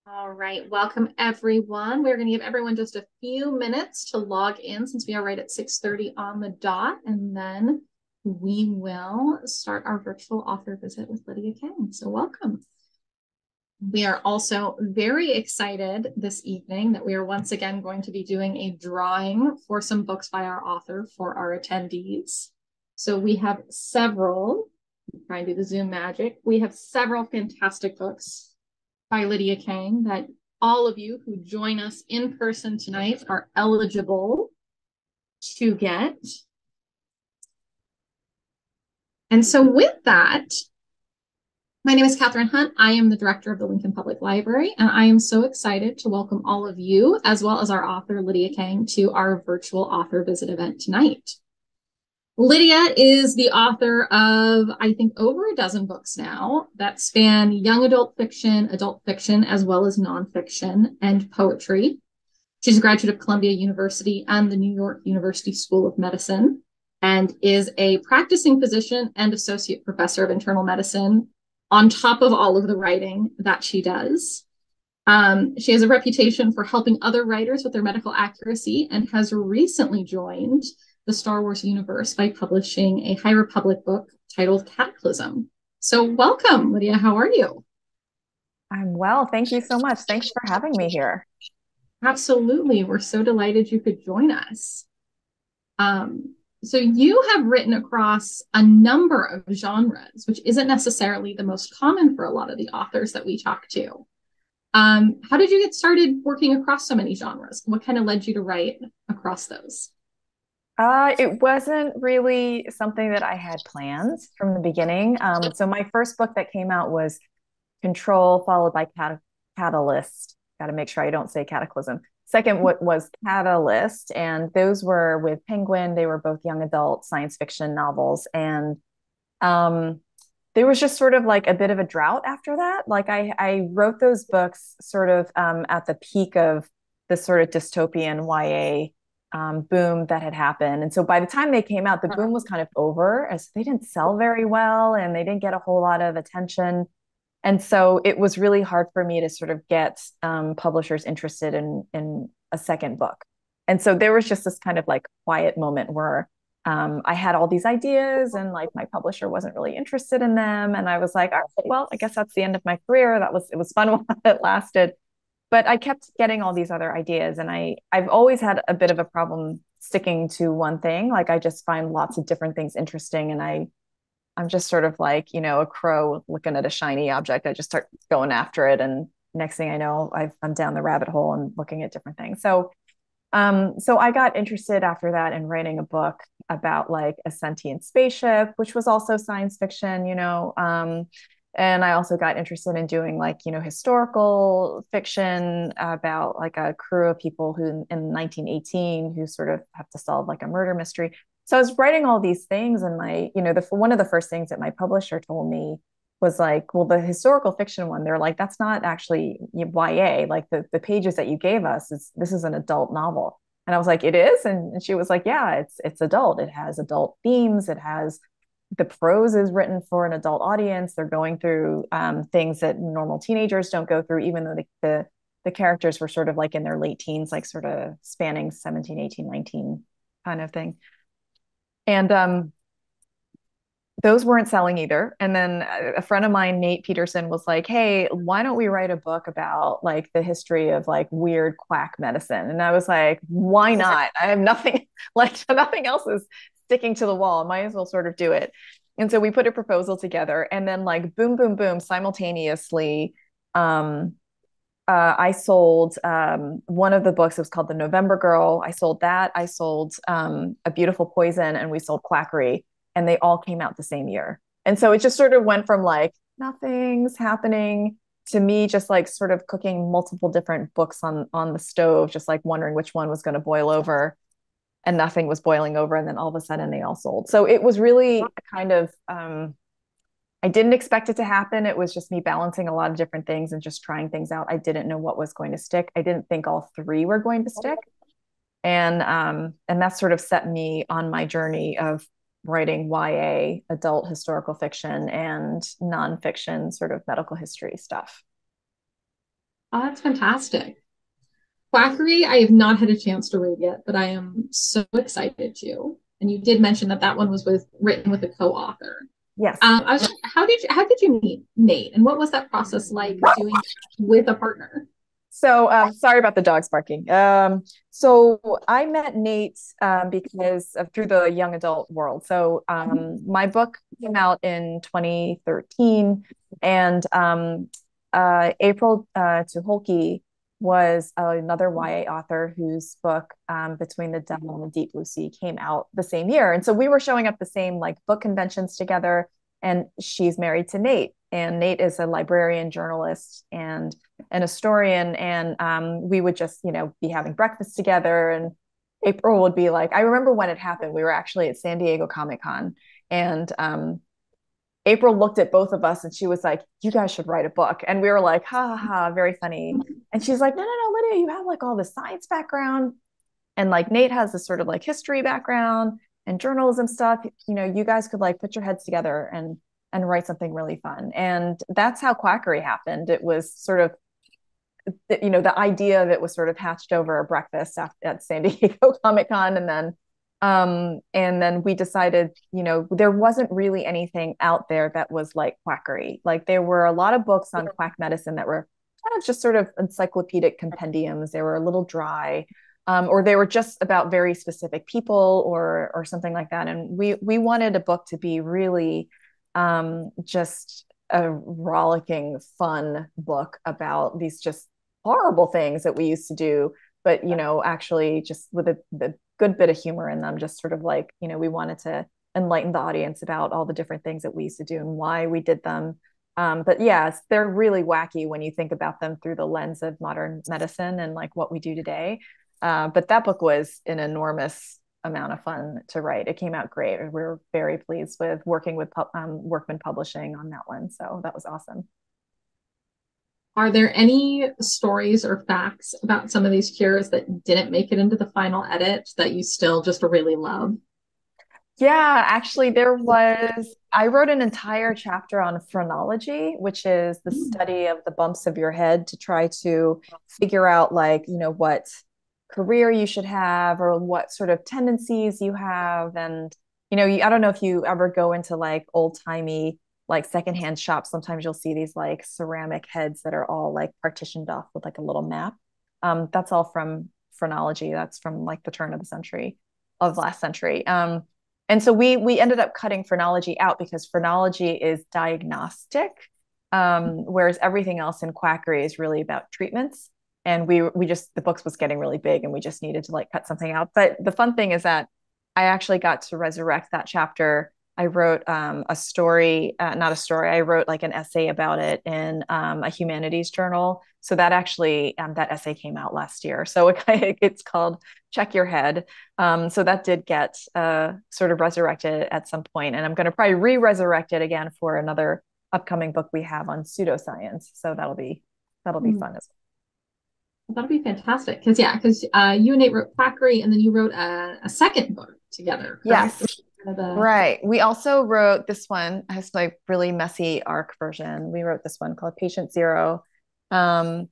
All right, welcome everyone. We're going to give everyone just a few minutes to log in since we are right at 6:30 on the dot, and then we will start our virtual author visit with Lydia Kang. So welcome. We are also very excited this evening that we are once again going to be doing a drawing for some books by our author for our attendees. So we have several, try and do the Zoom magic. We have several fantastic books by Lydia Kang that all of you who join us in person tonight are eligible to get. And so with that, my name is Kathryn Hunt. I am the director of the Lincoln Public Library, and I am so excited to welcome all of you, as well as our author, Lydia Kang, to our virtual author visit event tonight. Lydia is the author of, I think, over a dozen books now that span young adult fiction, as well as nonfiction and poetry. She's a graduate of Columbia University and the New York University School of Medicine, and is a practicing physician and associate professor of internal medicine on top of all of the writing that she does. She has a reputation for helping other writers with their medical accuracy and has recently joined the Star Wars universe by publishing a High Republic book titled Cataclysm. So welcome, Lydia. How are you? I'm well. Thank you so much. Thanks for having me here. Absolutely. We're so delighted you could join us. So you have written across a number of genres, which isn't necessarily the most common for a lot of the authors that we talk to. How did you get started working across so many genres? What kind of led you to write across those? It wasn't really something that I had planned from the beginning. So my first book that came out was Control, followed by Catalyst. Got to make sure I don't say Cataclysm. Second, what was Catalyst, and those were with Penguin. They were both young adult science fiction novels, and um, there was just sort of like a bit of a drought after that. Like I wrote those books sort of at the peak of this sort of dystopian YA boom that had happened. And so by the time they came out, the boom was kind of over, as they didn't sell very well and they didn't get a whole lot of attention. And so it was really hard for me to sort of get publishers interested in a second book. And so there was just this kind of like quiet moment where I had all these ideas and like my publisher wasn't really interested in them. And I was like, all right, well, I guess that's the end of my career. It was fun while it lasted. But I kept getting all these other ideas. And I've always had a bit of a problem sticking to one thing. Like I just find lots of different things interesting. And I'm just sort of like, a crow looking at a shiny object. I just start going after it. And next thing I know, I'm down the rabbit hole and looking at different things. So I got interested after that in writing a book about like a sentient spaceship, which was also science fiction. And I also got interested in doing like, historical fiction about like a crew of people who in 1918 who sort of have to solve like a murder mystery. So I was writing all these things, and one of the first things that my publisher told me was like, well, the historical fiction one, they're like, that's not actually YA. Like the pages that you gave us this is an adult novel. And I was like, it is? And she was like, yeah, it's adult. It has adult themes. It has the prose is written for an adult audience. They're going through things that normal teenagers don't go through, even though the characters were sort of like in their late teens, like sort of spanning 17, 18, 19 kind of thing. And those weren't selling either. And then a friend of mine, Nate Peterson, was like, hey, why don't we write a book about like the history of like weird quack medicine? And I was like, why not? I have nothing, like nothing else is sticking to the wall. I might as well sort of do it. And so we put a proposal together, and then like boom, boom, boom, simultaneously, I sold one of the books. It was called The November Girl. I sold that. I sold A Beautiful Poison, and we sold Quackery, and they all came out the same year. And so it just sort of went from like nothing's happening to me just like sort of cooking multiple different books on the stove, just like wondering which one was going to boil over, and nothing was boiling over. And then all of a sudden they all sold. So it was really kind of I didn't expect it to happen. It was just me balancing a lot of different things and just trying things out. I didn't know what was going to stick. I didn't think all three were going to stick. And that sort of set me on my journey of writing YA, adult historical fiction, and nonfiction sort of medical history stuff. Oh, that's fantastic. Quackery, I have not had a chance to read yet, but I am so excited to. And you did mention that that one was written with a co-author. Yes. I was how did you meet Nate, and what was that process like doing with a partner? So sorry about the dogs barking. So I met Nate because of through the young adult world. So my book came out in 2013, and April Tuholke was another YA author whose book Between the Devil and the Deep Blue Sea came out the same year. And so we were showing up the same like book conventions together. And she's married to Nate, and Nate is a librarian, journalist, and an historian, and we would just be having breakfast together. And April would be like, I remember when it happened, we were actually at San Diego Comic-Con, and April looked at both of us and she was like, you guys should write a book. And we were like, ha ha ha, very funny. And she's like, no no no, Lydia, you have like all the science background, and like Nate has this sort of like history background and journalism stuff. You guys could like put your heads together and write something really fun. And that's how Quackery happened. It was sort of the idea of it was sort of hatched over a breakfast at San Diego Comic-Con. And then we decided, there wasn't really anything out there that was like Quackery. Like there were a lot of books on quack medicine that were kind of just sort of encyclopedic compendiums. They were a little dry, or they were just about very specific people or something like that. And we wanted a book to be really just a rollicking, fun book about these just horrible things that we used to do, but actually just with a good bit of humor in them. Just sort of like, we wanted to enlighten the audience about all the different things that we used to do and why we did them. But yes, they're really wacky when you think about them through the lens of modern medicine and like what we do today. But that book was an enormous amount of fun to write. It came out great. We were very pleased with working with Workman Publishing on that one. So that was awesome. Are there any stories or facts about some of these cures that didn't make it into the final edit that you still just really love? Yeah, actually, I wrote an entire chapter on phrenology, which is the study of the bumps of your head to try to figure out, like, what career you should have or what sort of tendencies you have. And, I don't know if you ever go into like old timey, like secondhand shops. Sometimes you'll see these like ceramic heads that are all like partitioned off with like a little map. That's all from phrenology. That's from like the turn of the century, of last century. And so we ended up cutting phrenology out because phrenology is diagnostic, whereas everything else in quackery is really about treatments. And we just, the books was getting really big and we just needed to like cut something out. But the fun thing is that I actually got to resurrect that chapter. I wrote a story, not a story. I wrote like an essay about it in a humanities journal. So that actually, that essay came out last year. So it's called Check Your Head. So that did get sort of resurrected at some point, and I'm going to probably re-resurrect it again for another upcoming book we have on pseudoscience. So that'll be fun as well. That'd be fantastic. Because you and Nate wrote Quackery, and then you wrote a second book together, correct? Yes. Right. We also wrote this one, has like really messy arc version. We wrote this one called Patient Zero. Um,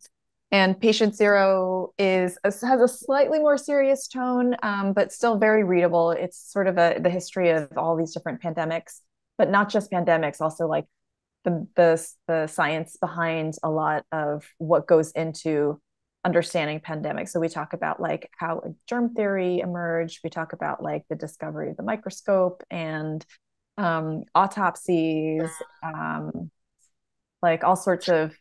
and Patient Zero has a slightly more serious tone, but still very readable. It's sort of the history of all these different pandemics, but not just pandemics, also like the science behind a lot of what goes into understanding pandemics. So we talk about like how germ theory emerged. We talk about like the discovery of the microscope and autopsies, like all sorts of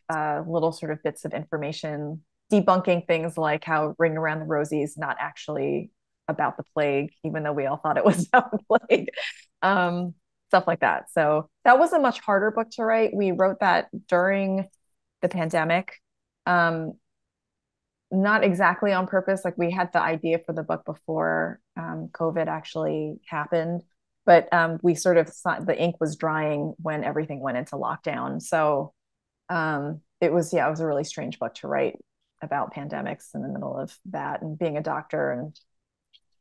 little sort of bits of information, debunking things like how Ring Around the Rosie is not actually about the plague, even though we all thought it was about the plague. Um, Stuff like that. So that was a much harder book to write. We wrote that during the pandemic. Um, Not exactly on purpose. Like we had the idea for the book before COVID actually happened, but we sort of the ink was drying when everything went into lockdown. So it was a really strange book to write about pandemics in the middle of that and being a doctor and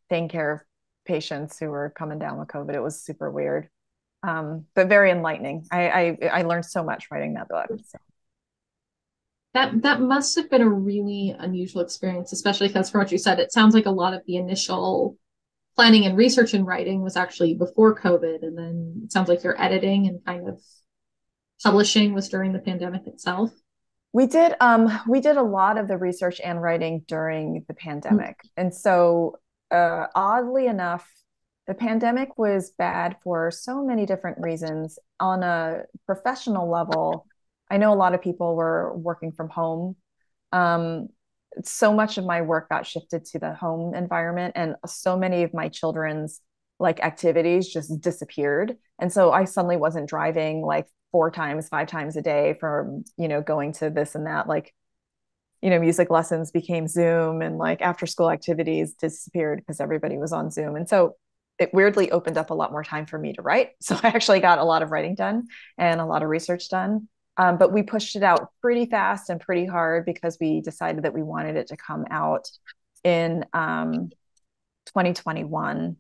taking care of patients who were coming down with COVID. It was super weird, but very enlightening. I learned so much writing that book. So. That must have been a really unusual experience, especially because from what you said, it sounds like a lot of the initial planning and research and writing was actually before COVID, and then it sounds like your editing and kind of publishing was during the pandemic itself. We did a lot of the research and writing during the Mm. pandemic. And so oddly enough, the pandemic was bad for so many different reasons. On a professional level, I know a lot of people were working from home. Um, so much of my work got shifted to the home environment, and so many of my children's like activities just disappeared. And so I suddenly wasn't driving like 4 times, 5 times a day from, going to this and that. Like, music lessons became Zoom, and like after school activities disappeared because everybody was on Zoom. And so it weirdly opened up a lot more time for me to write. So I actually got a lot of writing done and a lot of research done. But we pushed it out pretty fast and pretty hard because we decided that we wanted it to come out in 2021.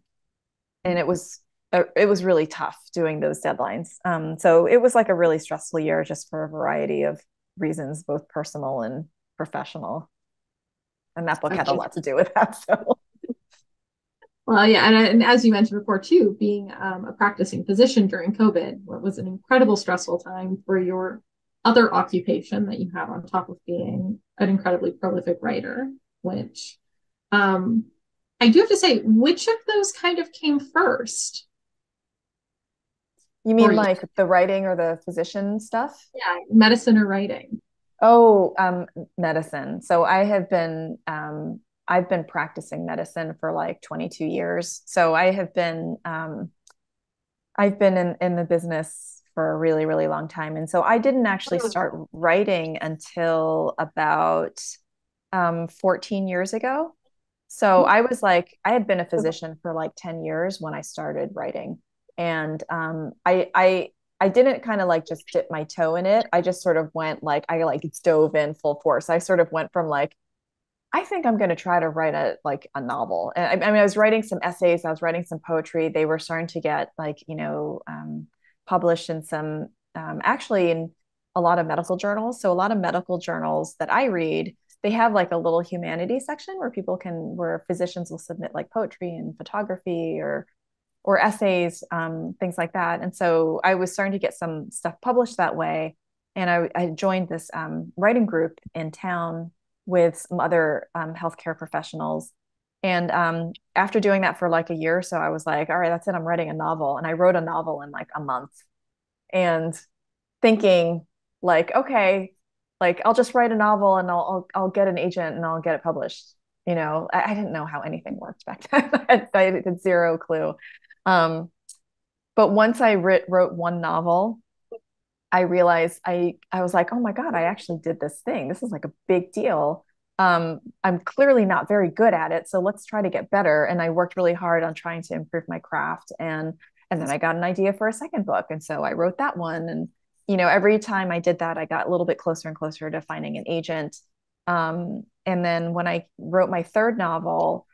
And it was really tough doing those deadlines. So it was like a really stressful year just for a variety of reasons, both personal and professional. And that book had a Okay. lot to do with that. So Well, yeah, and as you mentioned before too, being a practicing physician during COVID was an incredible stressful time for your other occupation that you have on top of being an incredibly prolific writer, which um, I do have to say, which of those kind of came first you for mean you? like the writing or the physician stuff? Yeah, medicine or writing? Oh, medicine. So I've been practicing medicine for like 22 years. So I've been in the business for a really, really long time. And so I didn't actually start writing until about 14 years ago. So I had been a physician for like 10 years when I started writing. And I didn't kind of like just dip my toe in it. I just sort of went like, I like dove in full force. I sort of went from like, I think I'm going to try to write a novel. And I mean, I was writing some essays, I was writing some poetry. They were starting to get like, published in some, actually in a lot of medical journals. So a lot of medical journals that I read, they have like a little humanities section where physicians will submit like poetry and photography or essays, things like that. And so I was starting to get some stuff published that way. And I joined this writing group in town with some other healthcare professionals. And after doing that for like a year or so, I was like, all right, that's it. I'm writing a novel. And I wrote a novel in like a month and thinking like, okay, like I'll just write a novel and I'll get an agent and I'll get it published. I didn't know how anything worked back then. I had zero clue. Um, but once wrote one novel, I realized I was like, oh my God, I actually did this thing. This is like a big deal. I'm clearly not very good at it, so let's try to get better. And I worked really hard on trying to improve my craft. And then I got an idea for a second book, and so I wrote that one. And every time I did that, I got a little bit closer and closer to finding an agent. And then when I wrote my third novel,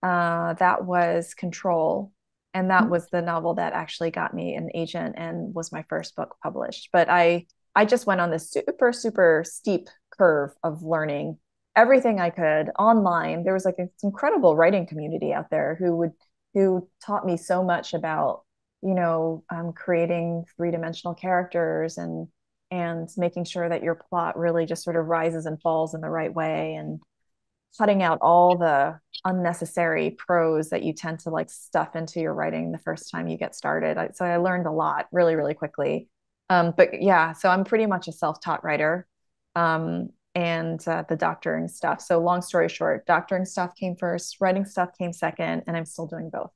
that was Control, and that was the novel that actually got me an agent and was my first book published. But I just went on this super super steep curve of learning everything I could online. There was like this incredible writing community out there who taught me so much about creating three-dimensional characters and making sure that your plot really just sort of rises and falls in the right way, and cutting out all the unnecessary prose that you tend to like stuff into your writing the first time you get started. So I learned a lot really, really quickly. But yeah, so I'm pretty much a self-taught writer, and the doctoring stuff. So long story short, doctoring stuff came first, writing stuff came second, and I'm still doing both.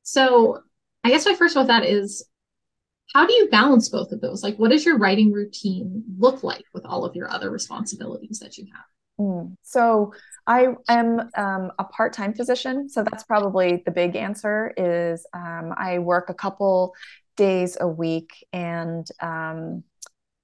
So I guess my first one with that is, how do you balance both of those? Like, what does your writing routine look like with all of your other responsibilities that you have? So I am a part-time physician. So that's probably the big answer is I work a couple days a week, and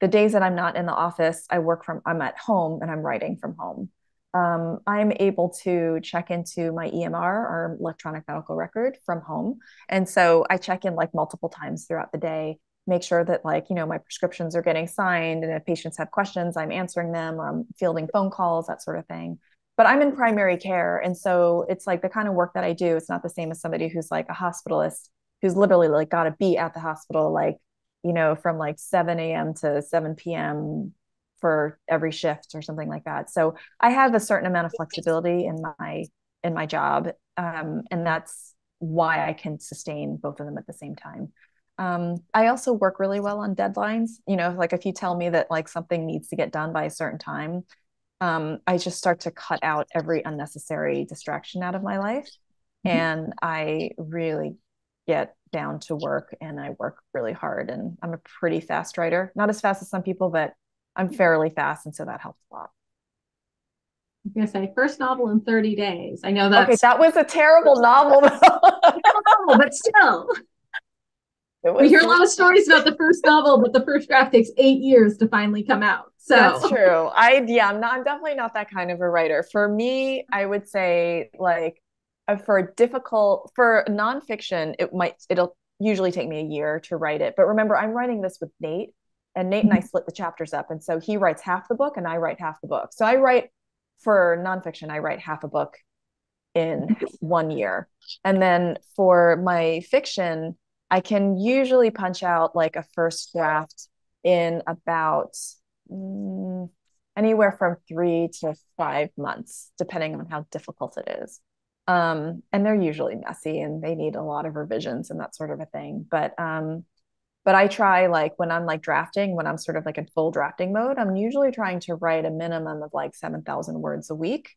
the days that I'm not in the office, I'm at home and I'm writing from home. I'm able to check into my EMR or electronic medical record from home. And so I check in like multiple times throughout the day. make sure that like, my prescriptions are getting signed. And if patients have questions, I'm answering them, or I'm fielding phone calls, that sort of thing. But I'm in primary care. And so it's like the kind of work that I do, it's not the same as somebody who's like a hospitalist who's literally like got to be at the hospital, like, from like 7 a.m. to 7 p.m. for every shift or something like that. So I have a certain amount of flexibility in my job. And that's why I can sustain both of them at the same time. I also work really well on deadlines. Like if you tell me that like something needs to get done by a certain time, I just start to cut out every unnecessary distraction out of my life. And I really get down to work and I work really hard. And I'm a pretty fast writer, not as fast as some people, but I'm fairly fast. And so that helps a lot. I'm gonna say first novel in 30 days. I know Okay, that's that was a terrible novel, though. but still, It we was hear a lot of stories about the first novel, but the first draft takes 8 years to finally come out. That's So true. I'm definitely not that kind of a writer. For me, I would say like for nonfiction, it'll usually take me a year to write it. But remember, I'm writing this with Nate, and Nate and I split the chapters up. And so he writes half the book and I write half the book. So for nonfiction, I write half a book in 1 year. And then for my fiction, I can usually punch out like a first draft in about anywhere from 3 to 5 months, depending on how difficult it is. And they're usually messy and they need a lot of revisions and that sort of a thing. But I try like when I'm like drafting, when I'm sort of like in full drafting mode, I'm usually trying to write a minimum of like 7,000 words a week.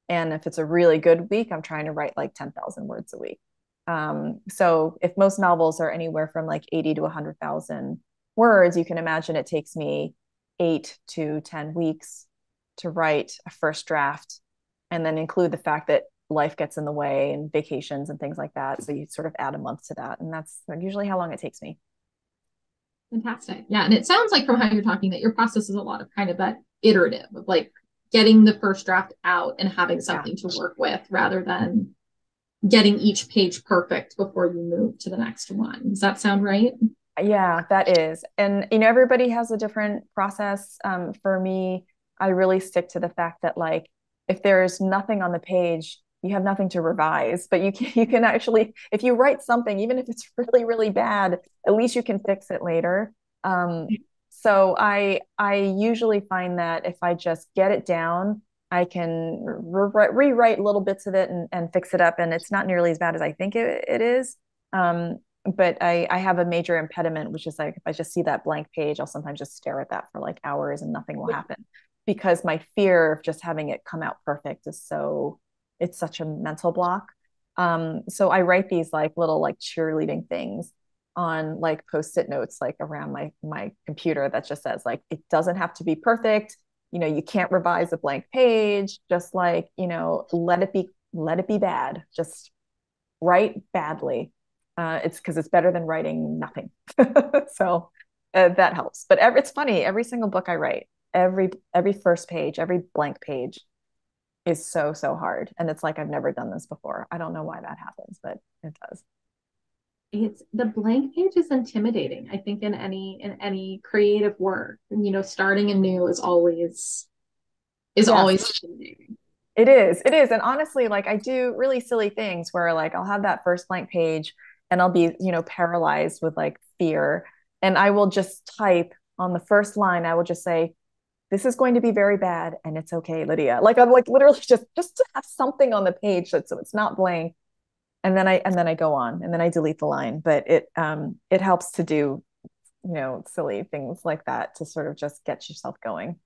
And if it's a really good week, I'm trying to write like 10,000 words a week. So if most novels are anywhere from like 80 to 100,000 words, you can imagine it takes me 8 to 10 weeks to write a first draft, and then include the fact that life gets in the way and vacations and things like that. So you sort of add a month to that. And that's usually how long it takes me. fantastic. Yeah. And it sounds like from how you're talking that your process is a lot of kind of that iterative of like getting the first draft out and having Yeah. something to work with rather than getting each page perfect before you move to the next one. Does that sound right? Yeah, that is. And, everybody has a different process. For me, I really stick to the fact that like, if there's nothing on the page, you have nothing to revise, but you can actually, if you write something, even if it's really, really bad, at least you can fix it later. So I usually find that if I just get it down, I can rewrite little bits of it and fix it up. And it's not nearly as bad as I think it is. But I have a major impediment, which is like if I just see that blank page, I'll sometimes just stare at that for like hours and nothing will happen because my fear of just having it come out perfect it's such a mental block. So I write these like little like cheerleading things on like post-it notes like around my computer that just says like it doesn't have to be perfect. You can't revise a blank page. Just like, let it be bad. Just write badly. It's because it's better than writing nothing. So that helps. But it's funny. Every single book I write, every first page, every blank page is so so hard, and it's like I've never done this before. I don't know why that happens, but it does. It's the blank page is intimidating. I think in any creative work, starting anew is always Yes, intimidating. it is. And honestly, like I do really silly things where like I'll have that first blank page and I'll be, paralyzed with like fear. And I will just type on the first line, I will just say, this is going to be very bad and it's okay, Lydia. Like I'm like literally just to have something on the page so it's not blank. And then I go on and then I delete the line. But it helps to do, silly things like that to sort of just get yourself going.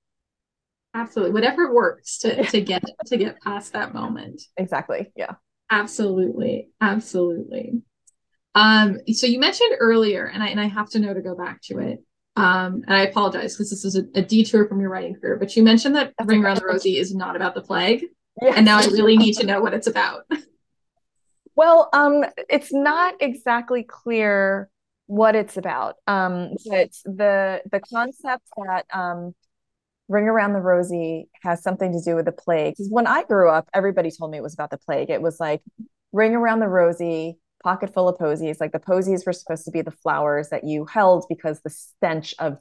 Absolutely. Whatever works to Yeah, to get past that moment. exactly. Yeah. Absolutely. Absolutely. So you mentioned earlier, and I have to know to go back to it. And I apologize because this is a detour from your writing career, but you mentioned that That's Ring okay. Around the Rosie is not about the plague. And now I Yes. really need to know what it's about. Well, it's not exactly clear what it's about. But the concept that Ring Around the Rosie has something to do with the plague. Because when I grew up, everybody told me it was about the plague. It was like Ring Around the Rosie, pocket full of posies. Like the posies were supposed to be the flowers that you held because the stench of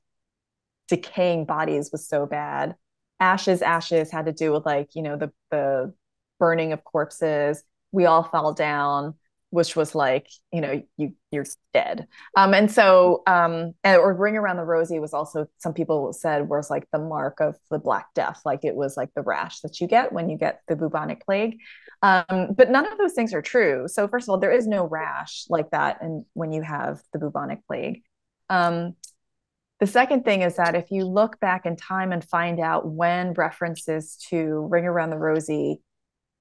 decaying bodies was so bad. Ashes had to do with like, the burning of corpses. We all fell down, which was like, you're dead. Or Ring Around the Rosie was also, some people said, was like the mark of the Black Death. Like it was like the rash that you get when you get the bubonic plague. But none of those things are true. So first of all, there is no rash like that, and when you have the bubonic plague. The second thing is that if you look back in time and find out when references to Ring Around the Rosie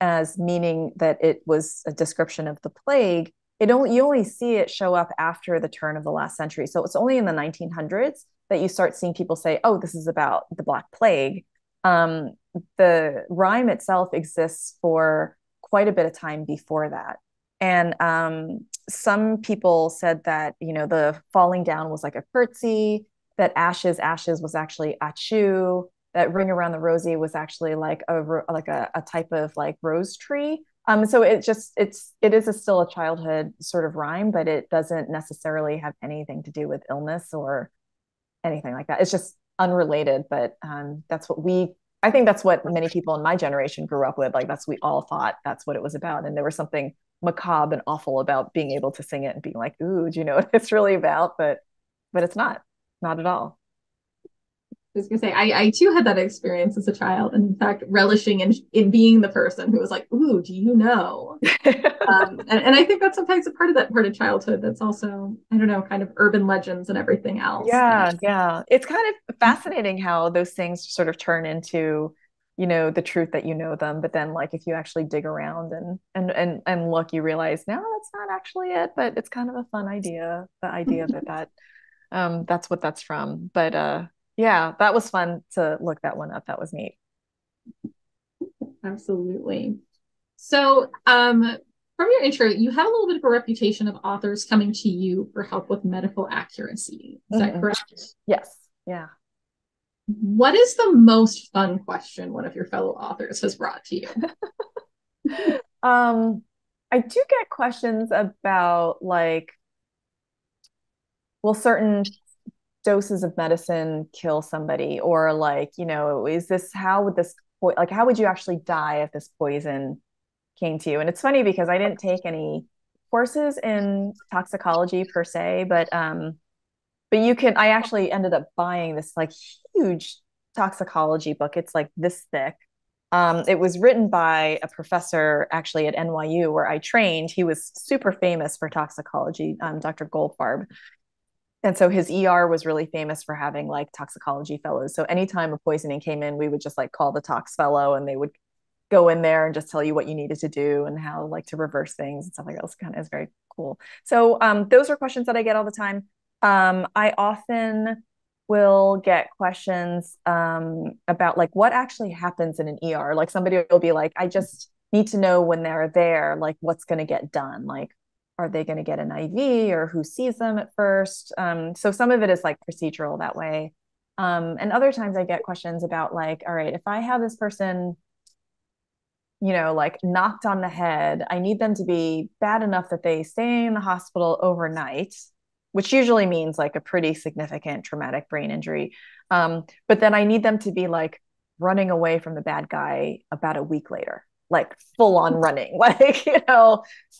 as meaning that it was a description of the plague, you only see it show up after the turn of the last century. So it's only in the 1900s that you start seeing people say, "Oh, this is about the Black Plague." The rhyme itself exists for quite a bit of time before that, and some people said that the falling down was like a curtsy, that ashes was actually achu, that Ring Around the Rosie was actually like a type of like rose tree. So it is still a childhood sort of rhyme, but it doesn't necessarily have anything to do with illness or anything like that. It's just unrelated, but I think that's what many people in my generation grew up with. Like we all thought that's what it was about. And there was something macabre and awful about being able to sing it and being like, ooh, do you know what it's really about? But it's not at all. I was gonna say, I too had that experience as a child, and in fact, relishing in being the person who was like, "Ooh, do you know?" And I think that's sometimes a part of childhood that's also, I don't know, kind of urban legends and everything else. That Yeah. It's kind of fascinating how those things sort of turn into, the truth that you know them. But then like if you actually dig around and look, you realize, no, that's not actually it, but it's kind of a fun idea. The idea that's what that's from. But yeah, that was fun to look that one up. That was neat. absolutely. So, from your intro, you have a little bit of a reputation of authors coming to you for help with medical accuracy. Is that Mm-hmm. correct? Yes. Yeah. What is the most fun question one of your fellow authors has brought to you? Um, I do get questions about like, will certain doses of medicine kill somebody? Or like, how would you actually die if this poison came to you? And it's funny because I didn't take any courses in toxicology per se, but I actually ended up buying this like huge toxicology book. It's like this thick. It was written by a professor actually at NYU where I trained. He was super famous for toxicology, Dr. Goldfarb. And so his ER was really famous for having like toxicology fellows. So anytime a poisoning came in, we would just like call the tox fellow and they would go in there and just tell you what you needed to do and how like to reverse things and stuff like that. It kind of is very cool. So those are questions that I get all the time. I often will get questions about like what actually happens in an ER. Like somebody will be like, I just need to know when they're there, like what's going to get done. Like, are they going to get an IV or who sees them at first? So some of it is like procedural that way. And other times I get questions about like, all right, if I have this person, like knocked on the head, I need them to be bad enough that they stay in the hospital overnight, which usually means like a pretty significant traumatic brain injury. But then I need them to be like running away from the bad guy about a week later, like full on running, like,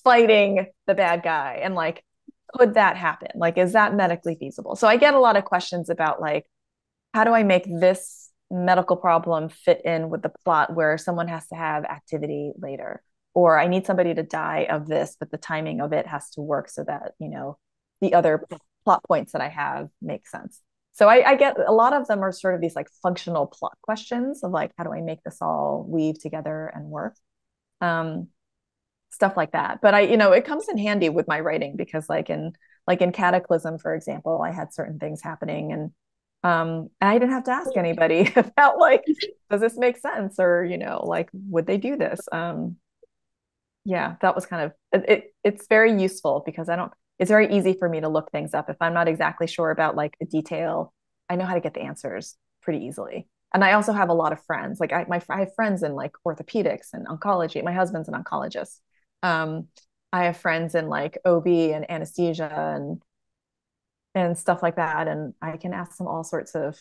fighting the bad guy. And like, could that happen? Like, is that medically feasible? So I get a lot of questions about like, how do I make this medical problem fit in with the plot where someone has to have activity later? Or I need somebody to die of this, but the timing of it has to work so that, the other plot points that I have make sense. So I get a lot of them are sort of these like functional plot questions of like, how do I make this all weave together and work? Um, Stuff like that. But it comes in handy with my writing because like in Cataclysm, for example, I had certain things happening and I didn't have to ask anybody about like, does this make sense? Or, like, would they do this? Yeah, that was kind of it's very useful because it's very easy for me to look things up. If I'm not exactly sure about like a detail, I know how to get the answers pretty easily. And I also have a lot of friends. Like I have friends in like orthopedics and oncology. My husband's an oncologist. Um, I have friends in like OB and anesthesia and stuff like that. And I can ask them all sorts of,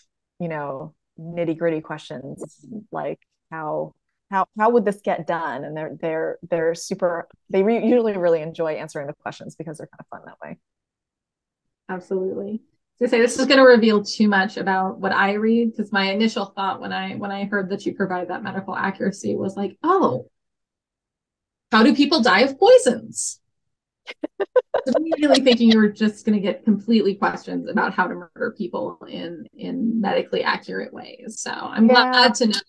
nitty gritty questions like how how would this get done? And they're super usually really enjoy answering the questions because they're kind of fun that way. Absolutely. To say this is going to reveal too much about what I read, because my initial thought when I heard that you provide that medical accuracy was like, oh, how do people die of poisons? Immediately thinking you were just going to get completely questions about how to murder people in medically accurate ways. So I'm Yeah. glad to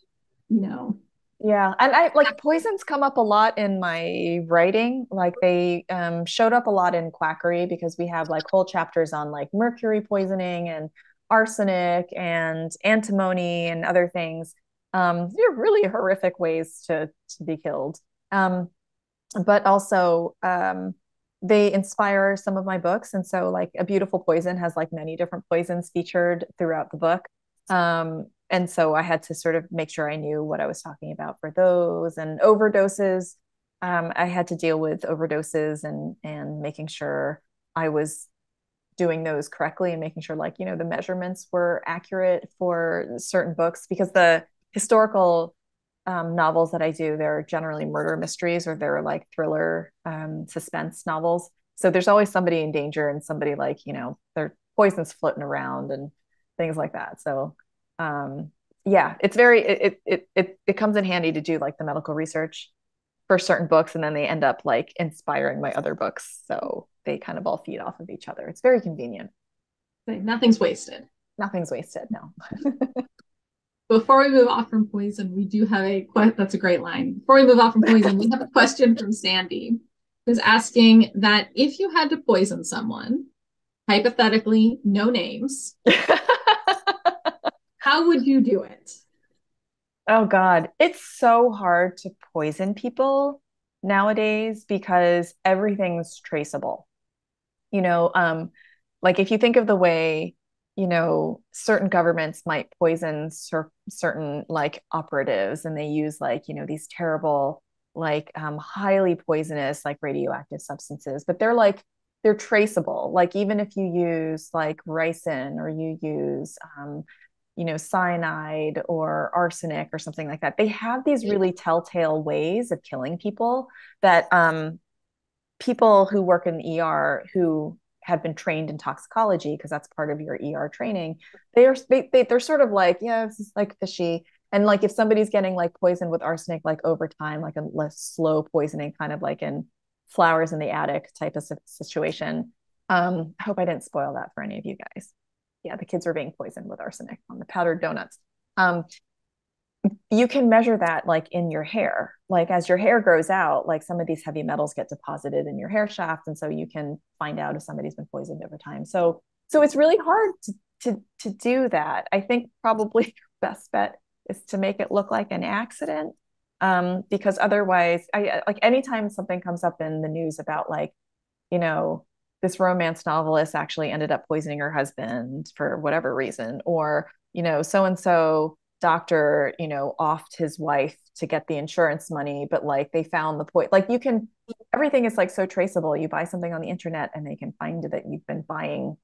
know. Yeah, and I like poisons come up a lot in my writing. Like they showed up a lot in Quackery because we have like whole chapters on like mercury poisoning and arsenic and antimony and other things. They're really horrific ways to be killed. Um, but also they inspire some of my books. And so like A Beautiful Poison has like many different poisons featured throughout the book. And so I had to sort of make sure I knew what I was talking about for those and overdoses. I had to deal with overdoses and making sure I was doing those correctly and making sure like the measurements were accurate for certain books because the historical novels that I do, they're generally murder mysteries or they're like thriller suspense novels. So there's always somebody in danger and somebody like, their poisons floating around and things like that. So yeah, it's very it comes in handy to do like the medical research for certain books and then they end up like inspiring my other books. So they kind of all feed off of each other. It's very convenient. Nothing's wasted. Nothing's wasted. No. Before we move off from poison, we do have that's a great line. Before we move off from poison, we have a question from Sandy, who's asking that if you had to poison someone, hypothetically, no names, how would you do it? Oh God, it's so hard to poison people nowadays because everything's traceable. You know, like if you think of the way, certain governments might poison certain like operatives and they use like, these terrible, like highly poisonous, like radioactive substances, but they're traceable. Like even if you use like ricin or you use cyanide or arsenic or something like that. They have these really telltale ways of killing people that people who work in the ER who have been trained in toxicology, because that's part of your ER training, they're sort of like, yeah, this is like fishy. And like if somebody's getting like poisoned with arsenic like over time, like a less slow poisoning, kind of like in Flowers in the Attic type of situation. I hope I didn't spoil that for any of you guys. Yeah, the kids were being poisoned with arsenic on the powdered donuts. Um, you can measure that like in your hair. Like as your hair grows out, like some of these heavy metals get deposited in your hair shaft, and so you can find out if somebody's been poisoned over time. So it's really hard to do that. I think probably your best bet is to make it look like an accident, because otherwise, I like anytime something comes up in the news about like you know this romance novelist actually ended up poisoning her husband for whatever reason, or so and so doctor offed his wife to get the insurance money, but like they found the point, like you can, everything is like so traceable. You buy something on the internet and they can find that you've been buying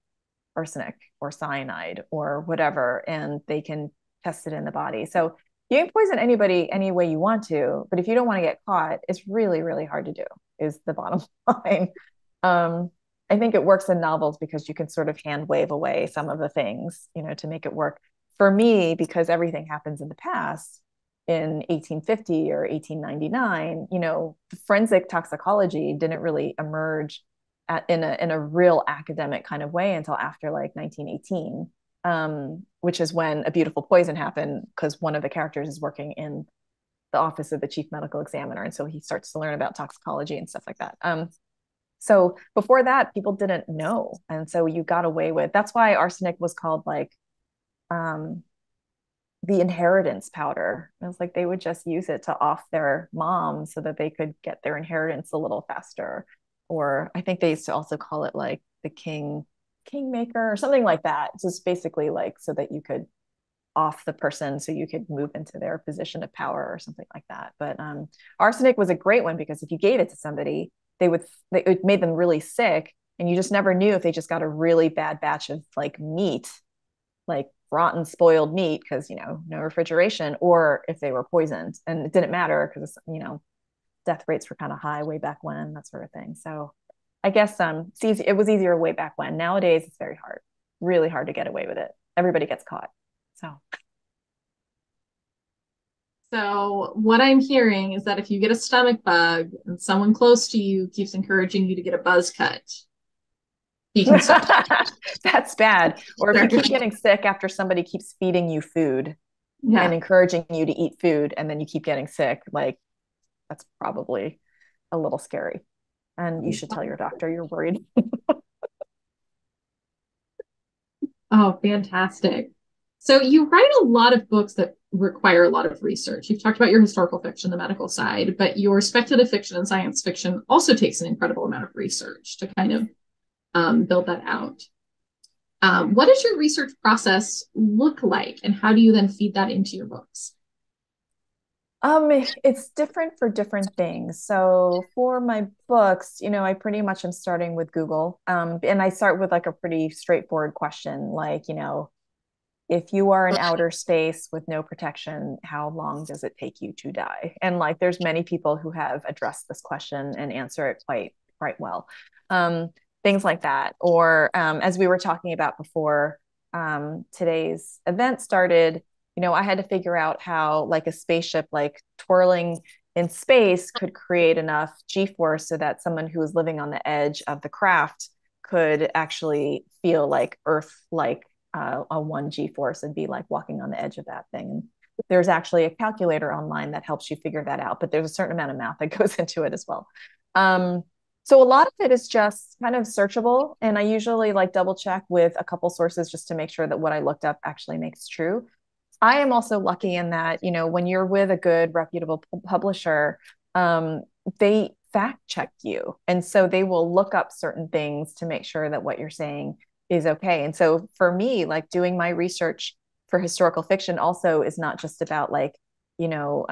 arsenic or cyanide or whatever, and they can test it in the body. So you can poison anybody any way you want to, but if you don't want to get caught, it's really really hard to do, is the bottom line. um I think it works in novels because you can sort of hand wave away some of the things, to make it work. For me, because everything happens in the past, in 1850 or 1899, forensic toxicology didn't really emerge in a real academic kind of way until after like 1918, which is when A Beautiful Poison happened, because one of the characters is working in the office of the chief medical examiner. And so he starts to learn about toxicology and stuff like that. So before that, people didn't know. And so you got away with, that's why arsenic was called like um, the inheritance powder. It was like they would just use it to off their mom so that they could get their inheritance a little faster. Or I think they used to also call it like the kingmaker or something like that. Just basically like so that you could off the person so you could move into their position of power or something like that. But arsenic was a great one because if you gave it to somebody, it made them really sick, and you just never knew if they just got a really bad batch of like meat, like rotten spoiled meat, because no refrigeration, or if they were poisoned. And it didn't matter because death rates were kind of high way back when, that sort of thing. So I guess it was easier way back when. Nowadays it's very hard, really hard to get away with it. Everybody gets caught. So So what I'm hearing is that if you get a stomach bug and someone close to you keeps encouraging you to get a buzz cut, be concerned. that's bad. Or if you keep getting sick after somebody keeps feeding you food and Yeah. encouraging you to eat food, and then you keep getting sick, like that's probably a little scary. And you should tell your doctor you're worried. Oh, fantastic. So you write a lot of books that require a lot of research. You've talked about your historical fiction, the medical side, but your speculative fiction and science fiction also takes an incredible amount of research to kind of build that out. What does your research process look like, and how do you then feed that into your books? It's different for different things. So for my books, I pretty much am starting with Google. And I start with like a pretty straightforward question, like, if you are in outer space with no protection, how long does it take you to die? And like, there's many people who have addressed this question and answer it quite well. Things like that. Or as we were talking about before, today's event started, I had to figure out how like a spaceship like twirling in space could create enough G-force so that someone who was living on the edge of the craft could actually feel like Earth like a 1 G-force and be like walking on the edge of that thing. And there's actually a calculator online that helps you figure that out, but there's a certain amount of math that goes into it as well. So a lot of it is just kind of searchable, and I usually like double check with a couple sources just to make sure that what I looked up actually makes true. I am also lucky in that, when you're with a good reputable publisher, they fact check you. And so they will look up certain things to make sure that what you're saying is okay. And so for me, like doing my research for historical fiction also is not just about like, you know,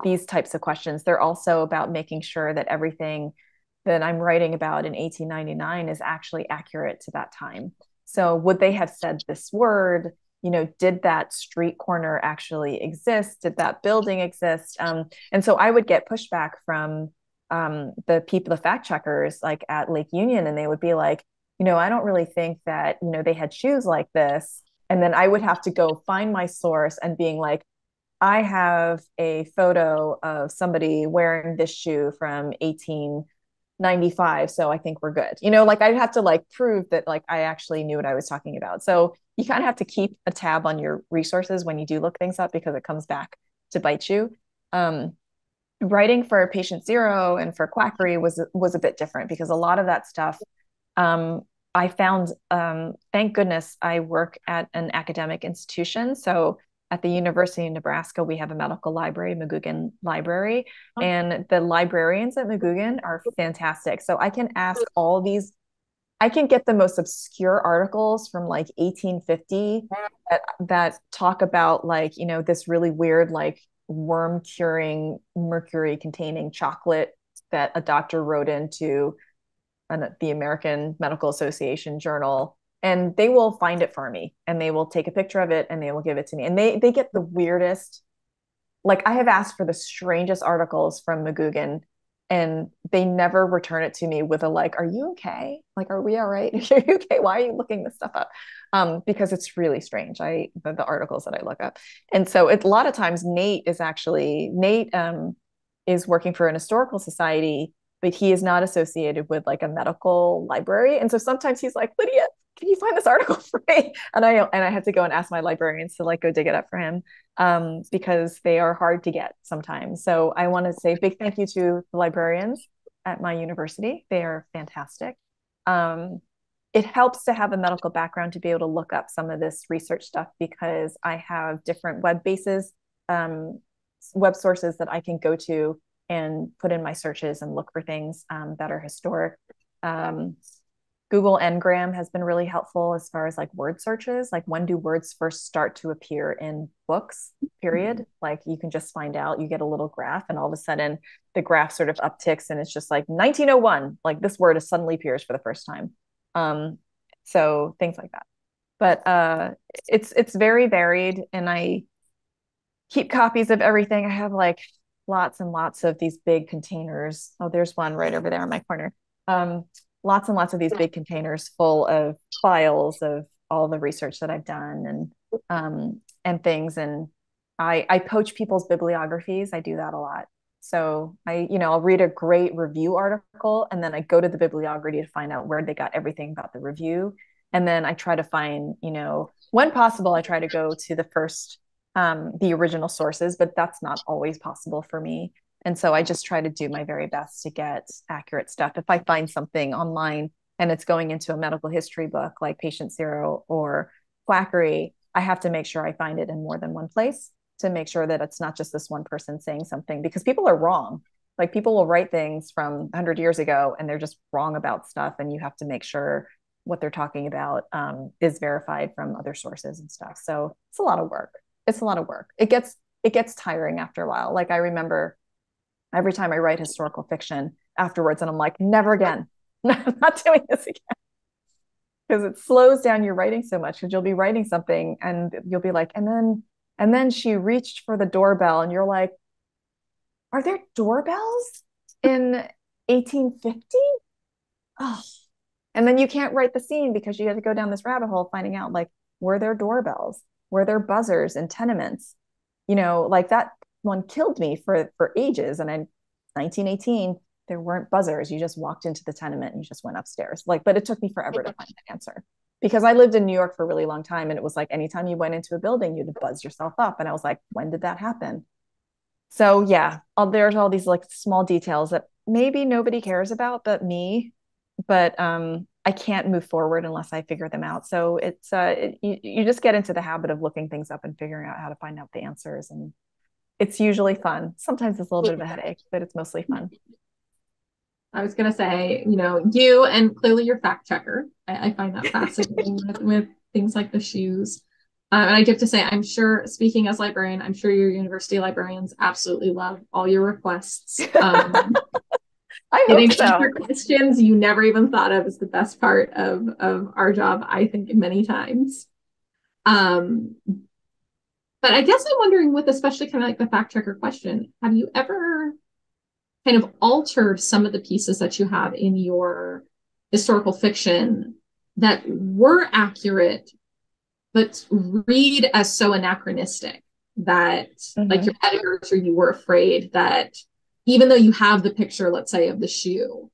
these types of questions. They're also about making sure that everything that I'm writing about in 1899 is actually accurate to that time. So would they have said this word? Did that street corner actually exist? Did that building exist? And so I would get pushback from the people, the fact checkers, like at Lake Union, and they would be like, I don't really think that, they had shoes like this. And then I would have to go find my source and being like, I have a photo of somebody wearing this shoe from 1895, so I think we're good. Like I'd have to like prove that like I actually knew what I was talking about. So you kind of have to keep a tab on your resources when you do look things up, because it comes back to bite you. Writing for Patient Zero and for Quackery was a bit different, because a lot of that stuff I found, thank goodness I work at an academic institution. So at the University of Nebraska, we have a medical library, McGugin Library, and the librarians at McGugin are fantastic. So I can get the most obscure articles from like 1850 that talk about like, this really weird, like worm curing, mercury containing chocolate that a doctor wrote into the American Medical Association journal, and they will find it for me and they will take a picture of it and they will give it to me. And they get the weirdest, like I have asked for the strangest articles from McGugin, and they never return it to me with a like, are you okay? Like, are we all right? Are you okay? Why are you looking this stuff up? Because it's really strange. The articles that I look up. And so a lot of times Nate is working for an historical society, but he is not associated with like a medical library. And so sometimes he's like, Lydia, can you find this article for me? And I had to go and ask my librarians to like go dig it up for him, because they are hard to get sometimes. So I want to say big thank you to the librarians at my university. They are fantastic. It helps to have a medical background to be able to look up some of this research stuff, because I have different web sources that I can go to and put in my searches and look for things that are historic. Google Ngram has been really helpful as far as like word searches. Like when do words first start to appear in books, period? Like you can just find out, you get a little graph, and all of a sudden the graph sort of upticks and it's just like 1901, like this word is suddenly appears for the first time. Um, so things like that. But it's very varied, and I keep copies of everything. I have like lots and lots of these big containers. Oh, there's one right over there in my corner. Um, Lots and lots of these big containers full of files of all the research that I've done and things. And I poach people's bibliographies. I do that a lot. So I'll read a great review article and then I go to the bibliography to find out where they got everything about the review. And then I try to find, when possible, I try to go to the original sources, but that's not always possible for me. And so I just try to do my very best to get accurate stuff. If I find something online and it's going into a medical history book like Patient Zero or Quackery, I have to make sure I find it in more than one place to make sure that it's not just this one person saying something, because people are wrong. Like people will write things from 100 years ago and they're just wrong about stuff. And you have to make sure what they're talking about is verified from other sources and stuff. So it's a lot of work. It's a lot of work. It gets tiring after a while. Like I remember every time I write historical fiction afterwards, and I'm like, never again. I'm not doing this again. Because it slows down your writing so much, because you'll be writing something and you'll be like, and then she reached for the doorbell, and you're like, are there doorbells in 1850? Oh. And then you can't write the scene because you have to go down this rabbit hole finding out like, were there doorbells? Were there buzzers in tenements? Like that one killed me for ages. And in 1918, there weren't buzzers. You just walked into the tenement and you just went upstairs. Like, but it took me forever to find the answer because I lived in New York for a really long time. And it was like anytime you went into a building, you'd buzz yourself up. And I was like, when did that happen? So yeah, there's all these like small details that maybe nobody cares about but me. But I can't move forward unless I figure them out. So you just get into the habit of looking things up and figuring out how to find out the answers, and it's usually fun. Sometimes it's a little bit of a headache, but it's mostly fun. I was going to say, you and clearly you're fact checker. I find that fascinating with things like the shoes. And I do have to say, I'm sure, speaking as librarian, I'm sure your university librarians absolutely love all your requests. I Getting hope so. questions you never even thought of is the best part of our job, I think, many times. Um, but I guess I'm wondering, with especially kind of like the fact checker question, have you ever kind of altered some of the pieces that you have in your historical fiction that were accurate, but read as so anachronistic that like your Mm-hmm. editors or you were afraid that even though you have the picture, let's say, of the shoe,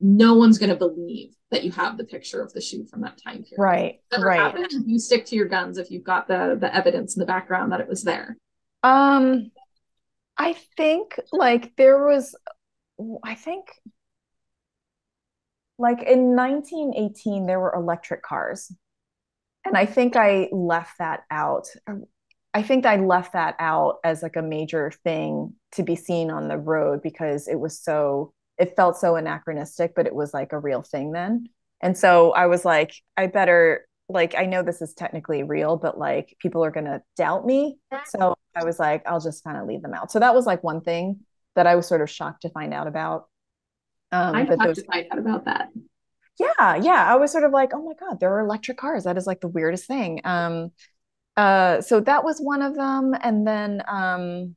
no one's going to believe that you have the picture of the shoe from that time period. Right, Ever right. happened? You stick to your guns if you've got the evidence in the background that it was there. Um, I think like there was, I think like in 1918 there were electric cars, and I think I left that out. I think I left that out as like a major thing to be seen on the road because it felt so anachronistic, but it was like a real thing then. And so I was like, I better, like, I know this is technically real, but like people are going to doubt me. So I was like, I'll just kind of leave them out. So that was like one thing that I was sort of shocked to find out about. I'm That shocked those, to find out about that. yeah, yeah. I was sort of like, oh my God, there are electric cars. That is like the weirdest thing. So that was one of them. And then, I'm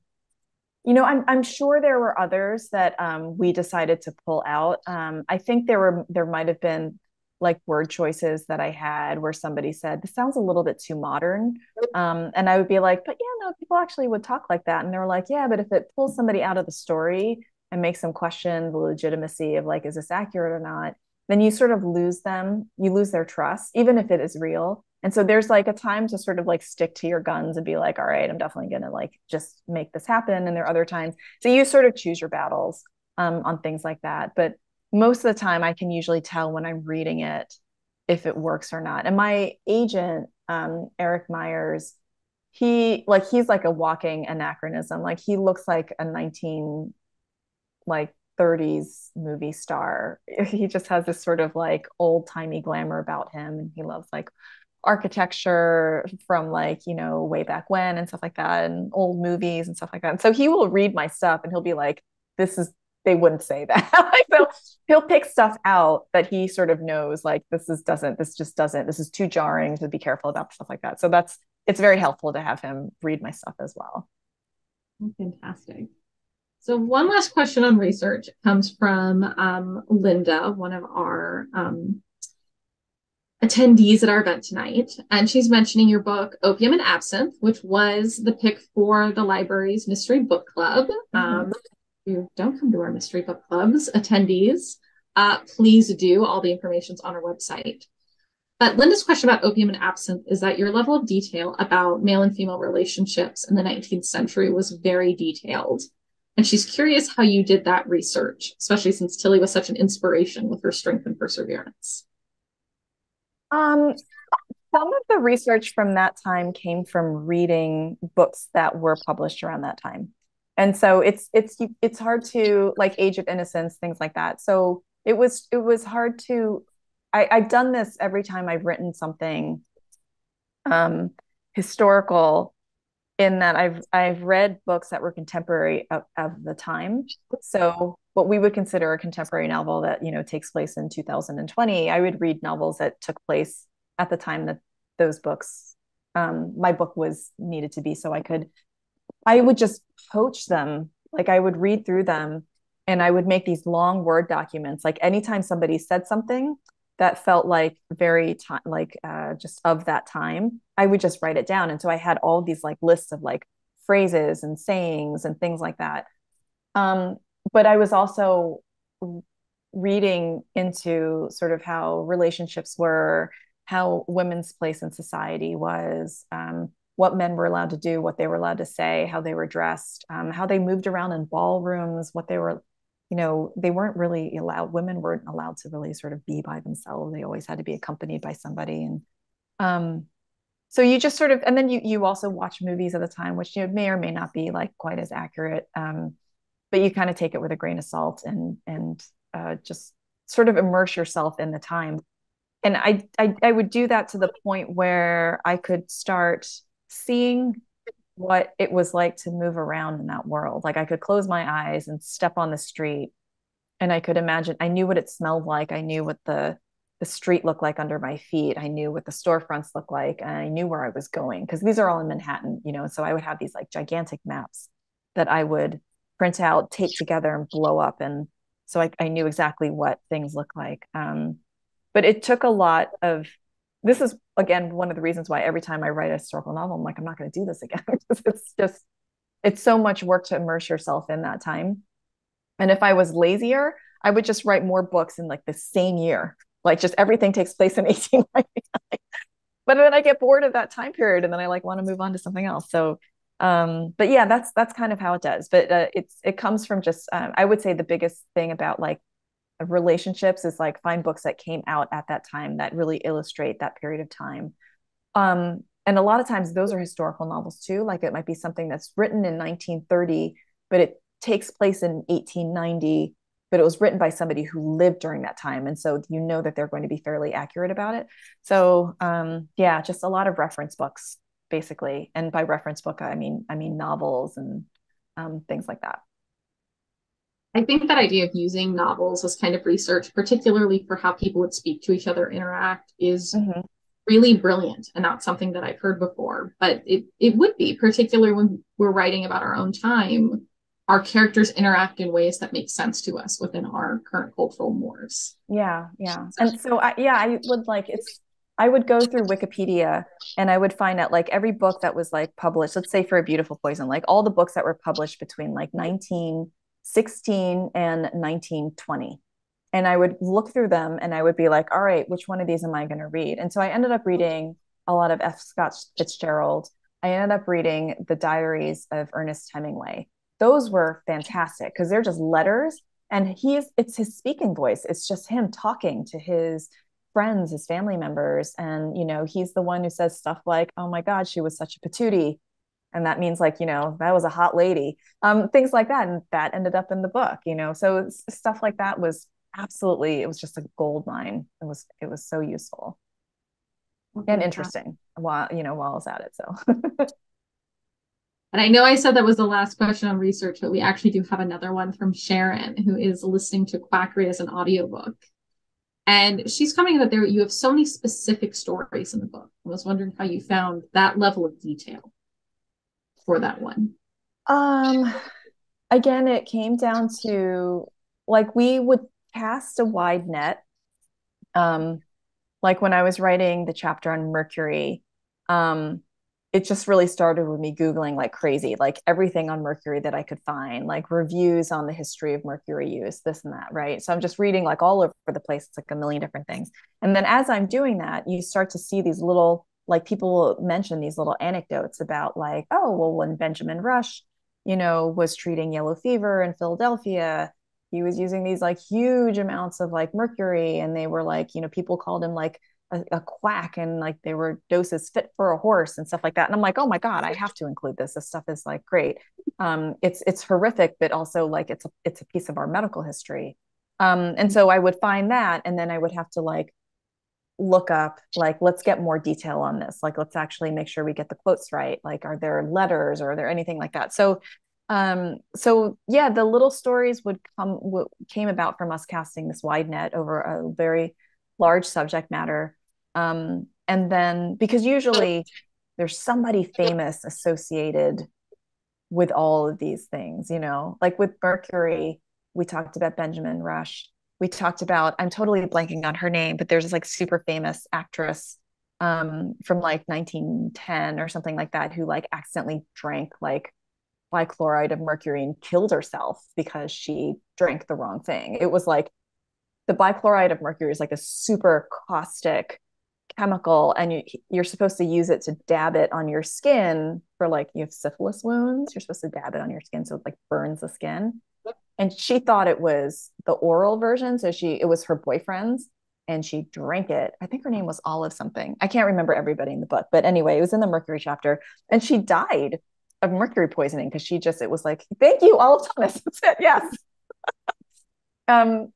sure there were others that we decided to pull out. I think there might have been like word choices that I had where somebody said, this sounds a little bit too modern. And I would be like, but yeah, no, people actually would talk like that. And they were like, yeah, but if it pulls somebody out of the story and makes them question the legitimacy of like, is this accurate or not? Then you sort of lose them, you lose their trust, even if it is real. And so there's like a time to sort of like stick to your guns and be like, all right, I'm definitely going to like just make this happen. And there are other times. So you sort of choose your battles on things like that. But most of the time, I can usually tell when I'm reading it if it works or not. And my agent, Eric Myers, he's like a walking anachronism. Like he looks like a 19 like 30s movie star. He just has this sort of like old timey glamour about him. And he loves like architecture from like, way back when and stuff like that, and old movies and stuff like that. And so he will read my stuff and he'll be like, this is, they wouldn't say that. Like, so he'll pick stuff out that he sort of knows, like, this is too jarring to be careful about, stuff like that. So it's very helpful to have him read my stuff as well. Fantastic. So one last question on research comes from Linda, one of our attendees at our event tonight. And she's mentioning your book, Opium and Absinthe, which was the pick for the library's mystery book club. Mm-hmm. If you don't come to our mystery book clubs, attendees, please do. All the information's on our website. But Linda's question about opium and absinthe is that your level of detail about male and female relationships in the 19th century was very detailed. And she's curious how you did that research, especially since Tilly was such an inspiration with her strength and perseverance. Um, some of the research from that time came from reading books that were published around that time. And so it's hard to, like, Age of Innocence, things like that. So it was hard to, I've done this every time I've written something um historical, in that I've read books that were contemporary of the time. So what we would consider a contemporary novel that takes place in 2020, I would read novels that took place at the time that those books, my book was needed to be. So I would just poach them. Like, I would read through them and I would make these long Word documents. Like, anytime somebody said something that felt like very like just of that time, I would just write it down. And so I had all these like lists of like phrases and sayings and things like that. Um, but I was also reading into sort of how relationships were, how women's place in society was, what men were allowed to do, what they were allowed to say, how they were dressed, how they moved around in ballrooms, what they were, they weren't really allowed, women weren't allowed to really sort of be by themselves. They always had to be accompanied by somebody. And um, so you just sort of, and then you also watch movies at the time, which may or may not be like quite as accurate. But you kind of take it with a grain of salt, and just sort of immerse yourself in the time. And I would do that to the point where I could start seeing what it was like to move around in that world. Like, I could close my eyes and step on the street, and I could imagine, I knew what it smelled like. I knew what the street looked like under my feet. I knew what the storefronts looked like, and I knew where I was going, because these are all in Manhattan, so I would have these like gigantic maps that I would print out, tape together, and blow up. And so I knew exactly what things look like. But it took a lot of, this is again one of the reasons why every time I write a historical novel, I'm like, I'm not going to do this again. It's so much work to immerse yourself in that time. And if I was lazier, I would just write more books in like the same year. Like, just everything takes place in 1899. But then I get bored of that time period, and then I like want to move on to something else. So but yeah, that's kind of how it does. But it comes from just I would say the biggest thing about like relationships is like, find books that came out at that time that really illustrate that period of time. And a lot of times those are historical novels too. Like, it might be something that's written in 1930, but it takes place in 1890, but it was written by somebody who lived during that time. And so that they're going to be fairly accurate about it. So yeah, just a lot of reference books, basically. And by reference book, I mean novels and things like that. I think that idea of using novels as kind of research, particularly for how people would speak to each other, interact, is Mm-hmm. really brilliant and not something that I've heard before. But it would be, particularly when we're writing about our own time, our characters interact in ways that make sense to us within our current cultural mores. Yeah, yeah. And so I would like, I would go through Wikipedia, and I would find out like every book that was like published, let's say for A Beautiful Poison, like all the books that were published between like 1916 and 1920. And I would look through them and I would be like, all right, which one of these am I going to read? And so I ended up reading a lot of F. Scott Fitzgerald. I ended up reading the diaries of Ernest Hemingway. Those were fantastic because they're just letters, and it's his speaking voice. It's just him talking to his friends, his family members. And he's the one who says stuff like, oh my God, she was such a patootie. and that means like, that was a hot lady. Things like that, and that ended up in the book, so stuff like that was absolutely, it was just a gold mine. It was so useful and interesting while I was at it. So And I know I said that was the last question on research, but we actually do have another one from Sharon, who is listening to Quackery as an audiobook. And she's coming that there you have so many specific stories in the book. I was wondering how you found that level of detail for that one. um again, it came down to, like, we would cast a wide net. Like when I was writing the chapter on Mercury, um, it just really started with me Googling like crazy, like everything on Mercury that I could find, like reviews on the history of Mercury use, this and that, right? So I'm just reading like all over the place. It's like a million different things. And then as I'm doing that, you start to see these little, like, people mention these little anecdotes about like, oh, well, when Benjamin Rush, was treating yellow fever in Philadelphia, he was using these like huge amounts of like mercury, and they were like, people called him like a quack, and like they were doses fit for a horse and stuff like that. And I'm like, oh my god, I have to include this. This stuff is like great. It's horrific, but also like it's a piece of our medical history. And so I would find that, and then I would have to like look up, like, let's get more detail on this, like let's actually make sure we get the quotes right, like are there letters or are there anything like that. So yeah, the little stories came about from us casting this wide net over a very large subject matter. And then, because usually there's somebody famous associated with all of these things, like with Mercury, we talked about Benjamin Rush. We talked about, I'm totally blanking on her name, but there's this like super famous actress from like 1910 or something like that, who like accidentally drank like bichloride of mercury and killed herself because she drank the wrong thing. It was like, the bichloride of mercury is like a super caustic chemical, and you're supposed to use it to dab it on your skin for, like, you have syphilis wounds, you're supposed to dab it on your skin so it like burns the skin. And she thought it was the oral version, so it was her boyfriend's, and she drank it. I think her name was Olive something. I can't remember everybody in the book, but anyway, it was in the mercury chapter, and she died of mercury poisoning because it was like, thank you, Olive Thomas. That's it. Yes. um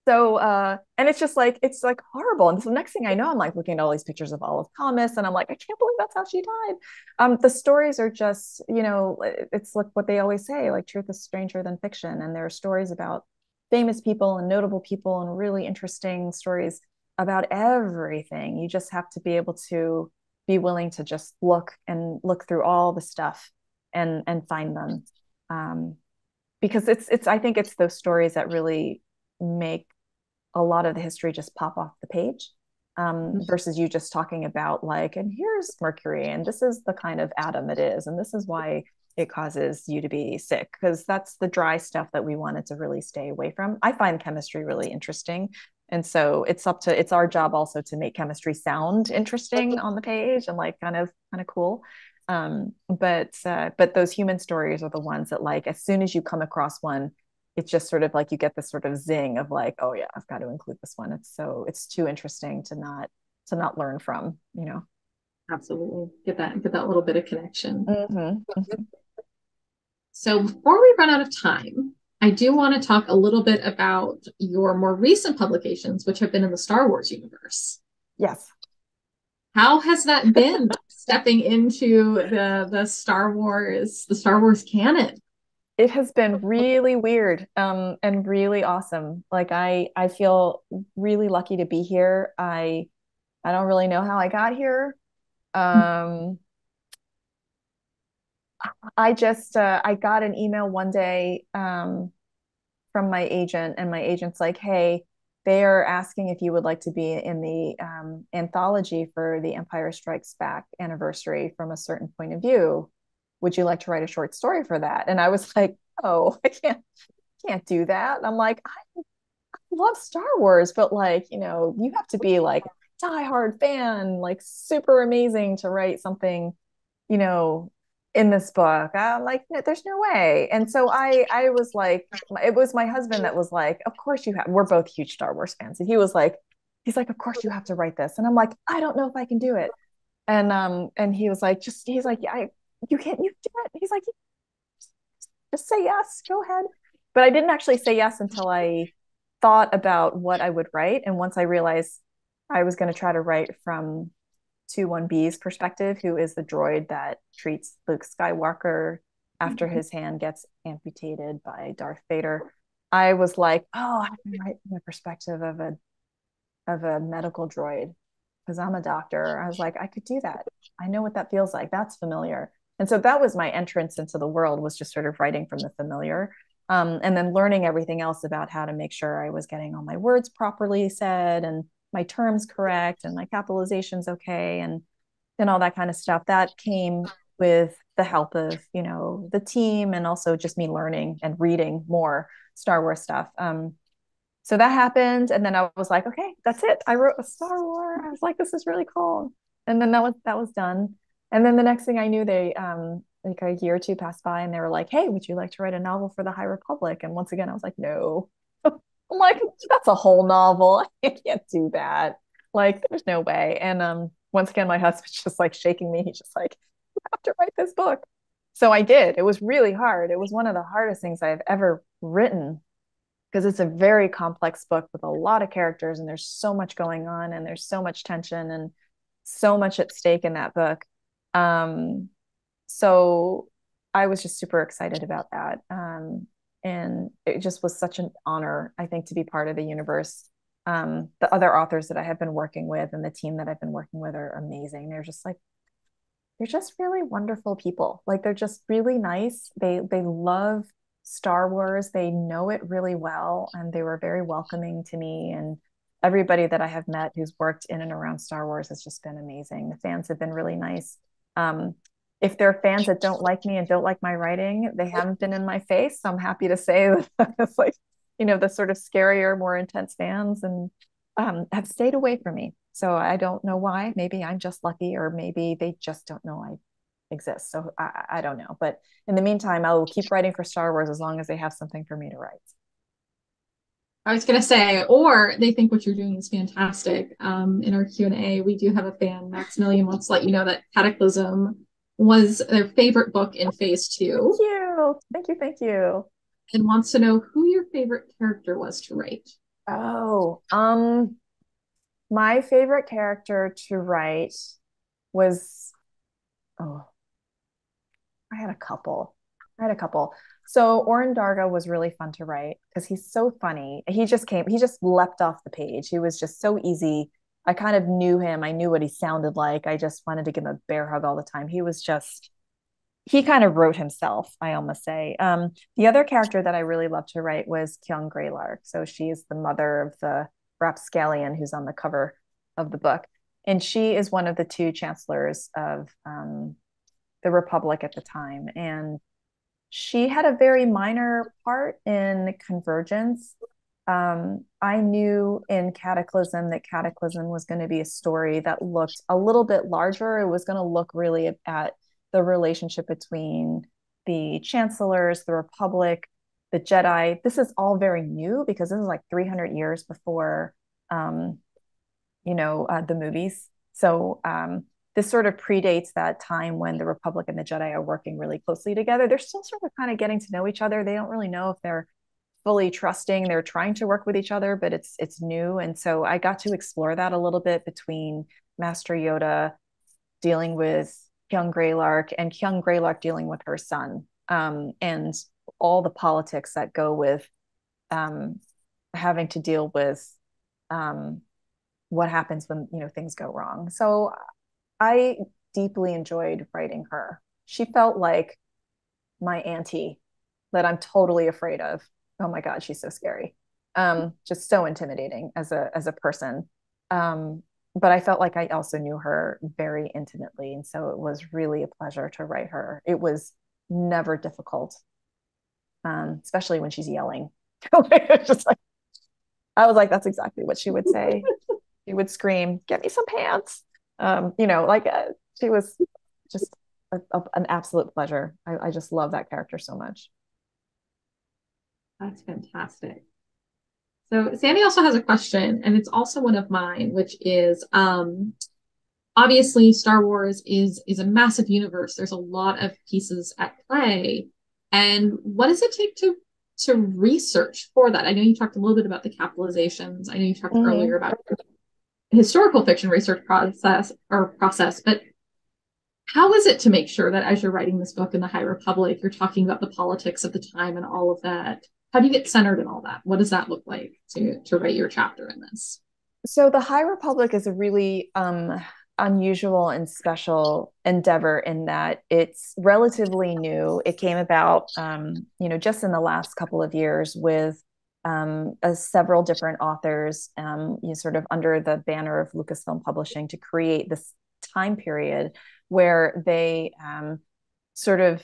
and it's like horrible. And so the next thing I know, I'm like looking at all these pictures of Olive Thomas, and I'm like, I can't believe that's how she died. The stories are just, it's like what they always say, like truth is stranger than fiction. And there are stories about famous people and notable people and really interesting stories about everything. You just have to be able to be willing to just look through all the stuff and find them. Because I think it's those stories that really make a lot of the history just pop off the page, versus you just talking about like, and here's mercury, and this is the kind of atom it is, and this is why it causes you to be sick, because that's the dry stuff that we wanted to really stay away from. I find chemistry really interesting, and so it's our job also to make chemistry sound interesting on the page and like kind of cool. But those human stories are the ones that, like, as soon as you come across one, it's just sort of like you get this sort of zing of like, oh yeah, I've got to include this one. It's too interesting to not learn from. Absolutely. Get that little bit of connection. Mm-hmm. So before we run out of time, I do want to talk a little bit about your more recent publications, which have been in the Star Wars universe. Yes. How has that been stepping into the Star Wars canon? It has been really weird, and really awesome. Like I feel really lucky to be here. I don't really know how I got here. Um, I got an email one day, from my agent, and my agent's like, "Hey, they are asking if you would like to be in the anthology for the Empire Strikes Back anniversary from a certain point of view. Would you like to write a short story for that?" And I was like, "Oh, I can't do that." And I'm like, I love Star Wars, but like, you have to be like diehard fan, like super amazing to write something, you know, in this book. I'm like, no, there's no way. And so I was like, it was my husband that was like, of course you have. We're both huge Star Wars fans, and he's like, of course you have to write this. And I'm like, I don't know if I can do it. And he was like, he's like, yeah, you can't, you do it. He's like, just say yes, go ahead. But I didn't actually say yes until I thought about what I would write. And once I realized I was going to try to write from 21B's perspective, who is the droid that treats Luke Skywalker after his hand gets amputated by Darth Vader, I was like, oh, I can write from the perspective of a medical droid because I'm a doctor. I was like, I could do that. I know what that feels like. That's familiar. And so that was my entrance into the world, was just sort of writing from the familiar. And then learning everything else about how to make sure I was getting all my words properly said and my terms correct and my capitalization's okay and all that kind of stuff. That came with the help of, the team and also just me learning and reading more Star Wars stuff. So that happened, and then I was like, okay, that's it. I wrote a Star Wars. I was like, this is really cool. And then that was done. And then the next thing I knew, they like a year or two passed by, and they were like, hey, would you like to write a novel for the High Republic? And once again, I was like, no. I'm like, that's a whole novel. I can't do that. Like, there's no way. And once again, my husband's just like shaking me. He's just like, you have to write this book. So I did. It was really hard. It was one of the hardest things I've ever written because it's a very complex book with a lot of characters and there's so much going on and there's so much tension and so much at stake in that book. Um, so I was just super excited about that. And it just was such an honor, I think, to be part of the universe. The other authors that I have been working with and the team that I've been working with are amazing. They're just really wonderful people. Like they're just really nice. They love Star Wars. They know it really well, and they were very welcoming to me. And everybody that I have met who's worked in and around Star Wars has just been amazing. The fans have been really nice. Um, if there are fans that don't like me and don't like my writing, they haven't been in my face. So I'm happy to say that it's like, the sort of scarier, more intense fans and have stayed away from me. So I don't know why. Maybe I'm just lucky, or maybe they just don't know I exist. So I don't know. But in the meantime, I will keep writing for Star Wars as long as they have something for me to write. I was going to say, or they think what you're doing is fantastic. In our Q&A, we do have a fan, Maximilian, wants to let you know that Cataclysm was their favorite book in phase Thank two you. Thank you. Thank you. and wants to know who your favorite character was to write. Oh, my favorite character to write was, oh, I had a couple. I had a couple. So Oren Darga was really fun to write because he's so funny. He just leapt off the page. He was just so easy. I kind of knew him. I knew what he sounded like. I just wanted to give him a bear hug all the time. He kind of wrote himself, I almost say. The other character that I really loved to write was Kyung Greylark. So she is the mother of the rapscallion who's on the cover of the book. And she is one of the two chancellors of the Republic at the time. And she had a very minor part in Convergence. I knew in Cataclysm that Cataclysm was going to be a story that looked a little bit larger. It was going to look really at the relationship between the chancellors, the Republic, the Jedi. This is all very new because this is like 300 years before, the movies. So this sort of predates that time when the Republic and the Jedi are working really closely together. They're still sort of kind of getting to know each other. They don't really know if they're fully trusting. They're trying to work with each other, but it's new. And so I got to explore that a little bit between Master Yoda dealing with Kyung Greylark and Kyung Greylark dealing with her son, and all the politics that go with having to deal with um, what happens when things go wrong. So I deeply enjoyed writing her. She felt like my auntie that I'm totally afraid of. Oh my God, she's so scary. Just so intimidating as a person. But I felt like I also knew her very intimately. And so it was really a pleasure to write her. It was never difficult, especially when she's yelling. Just like, I was like, that's exactly what she would say. She would scream, "Get me some pants." She was just an absolute pleasure. I just love that character so much. That's fantastic. So Sandy also has a question, and it's also one of mine, which is obviously Star Wars is a massive universe. There's a lot of pieces at play. And what does it take to research for that? I know you talked a little bit about the capitalizations. I know you talked earlier Mm-hmm. about historical fiction research process, but how is it to make sure that as you're writing this book in the High Republic, you're talking about the politics of the time and all of that? How do you get centered in all that? What does that look like to write your chapter in this? So the High Republic is a really unusual and special endeavor in that it's relatively new. It came about, just in the last couple of years with several different authors, sort of under the banner of Lucasfilm Publishing to create this time period where they sort of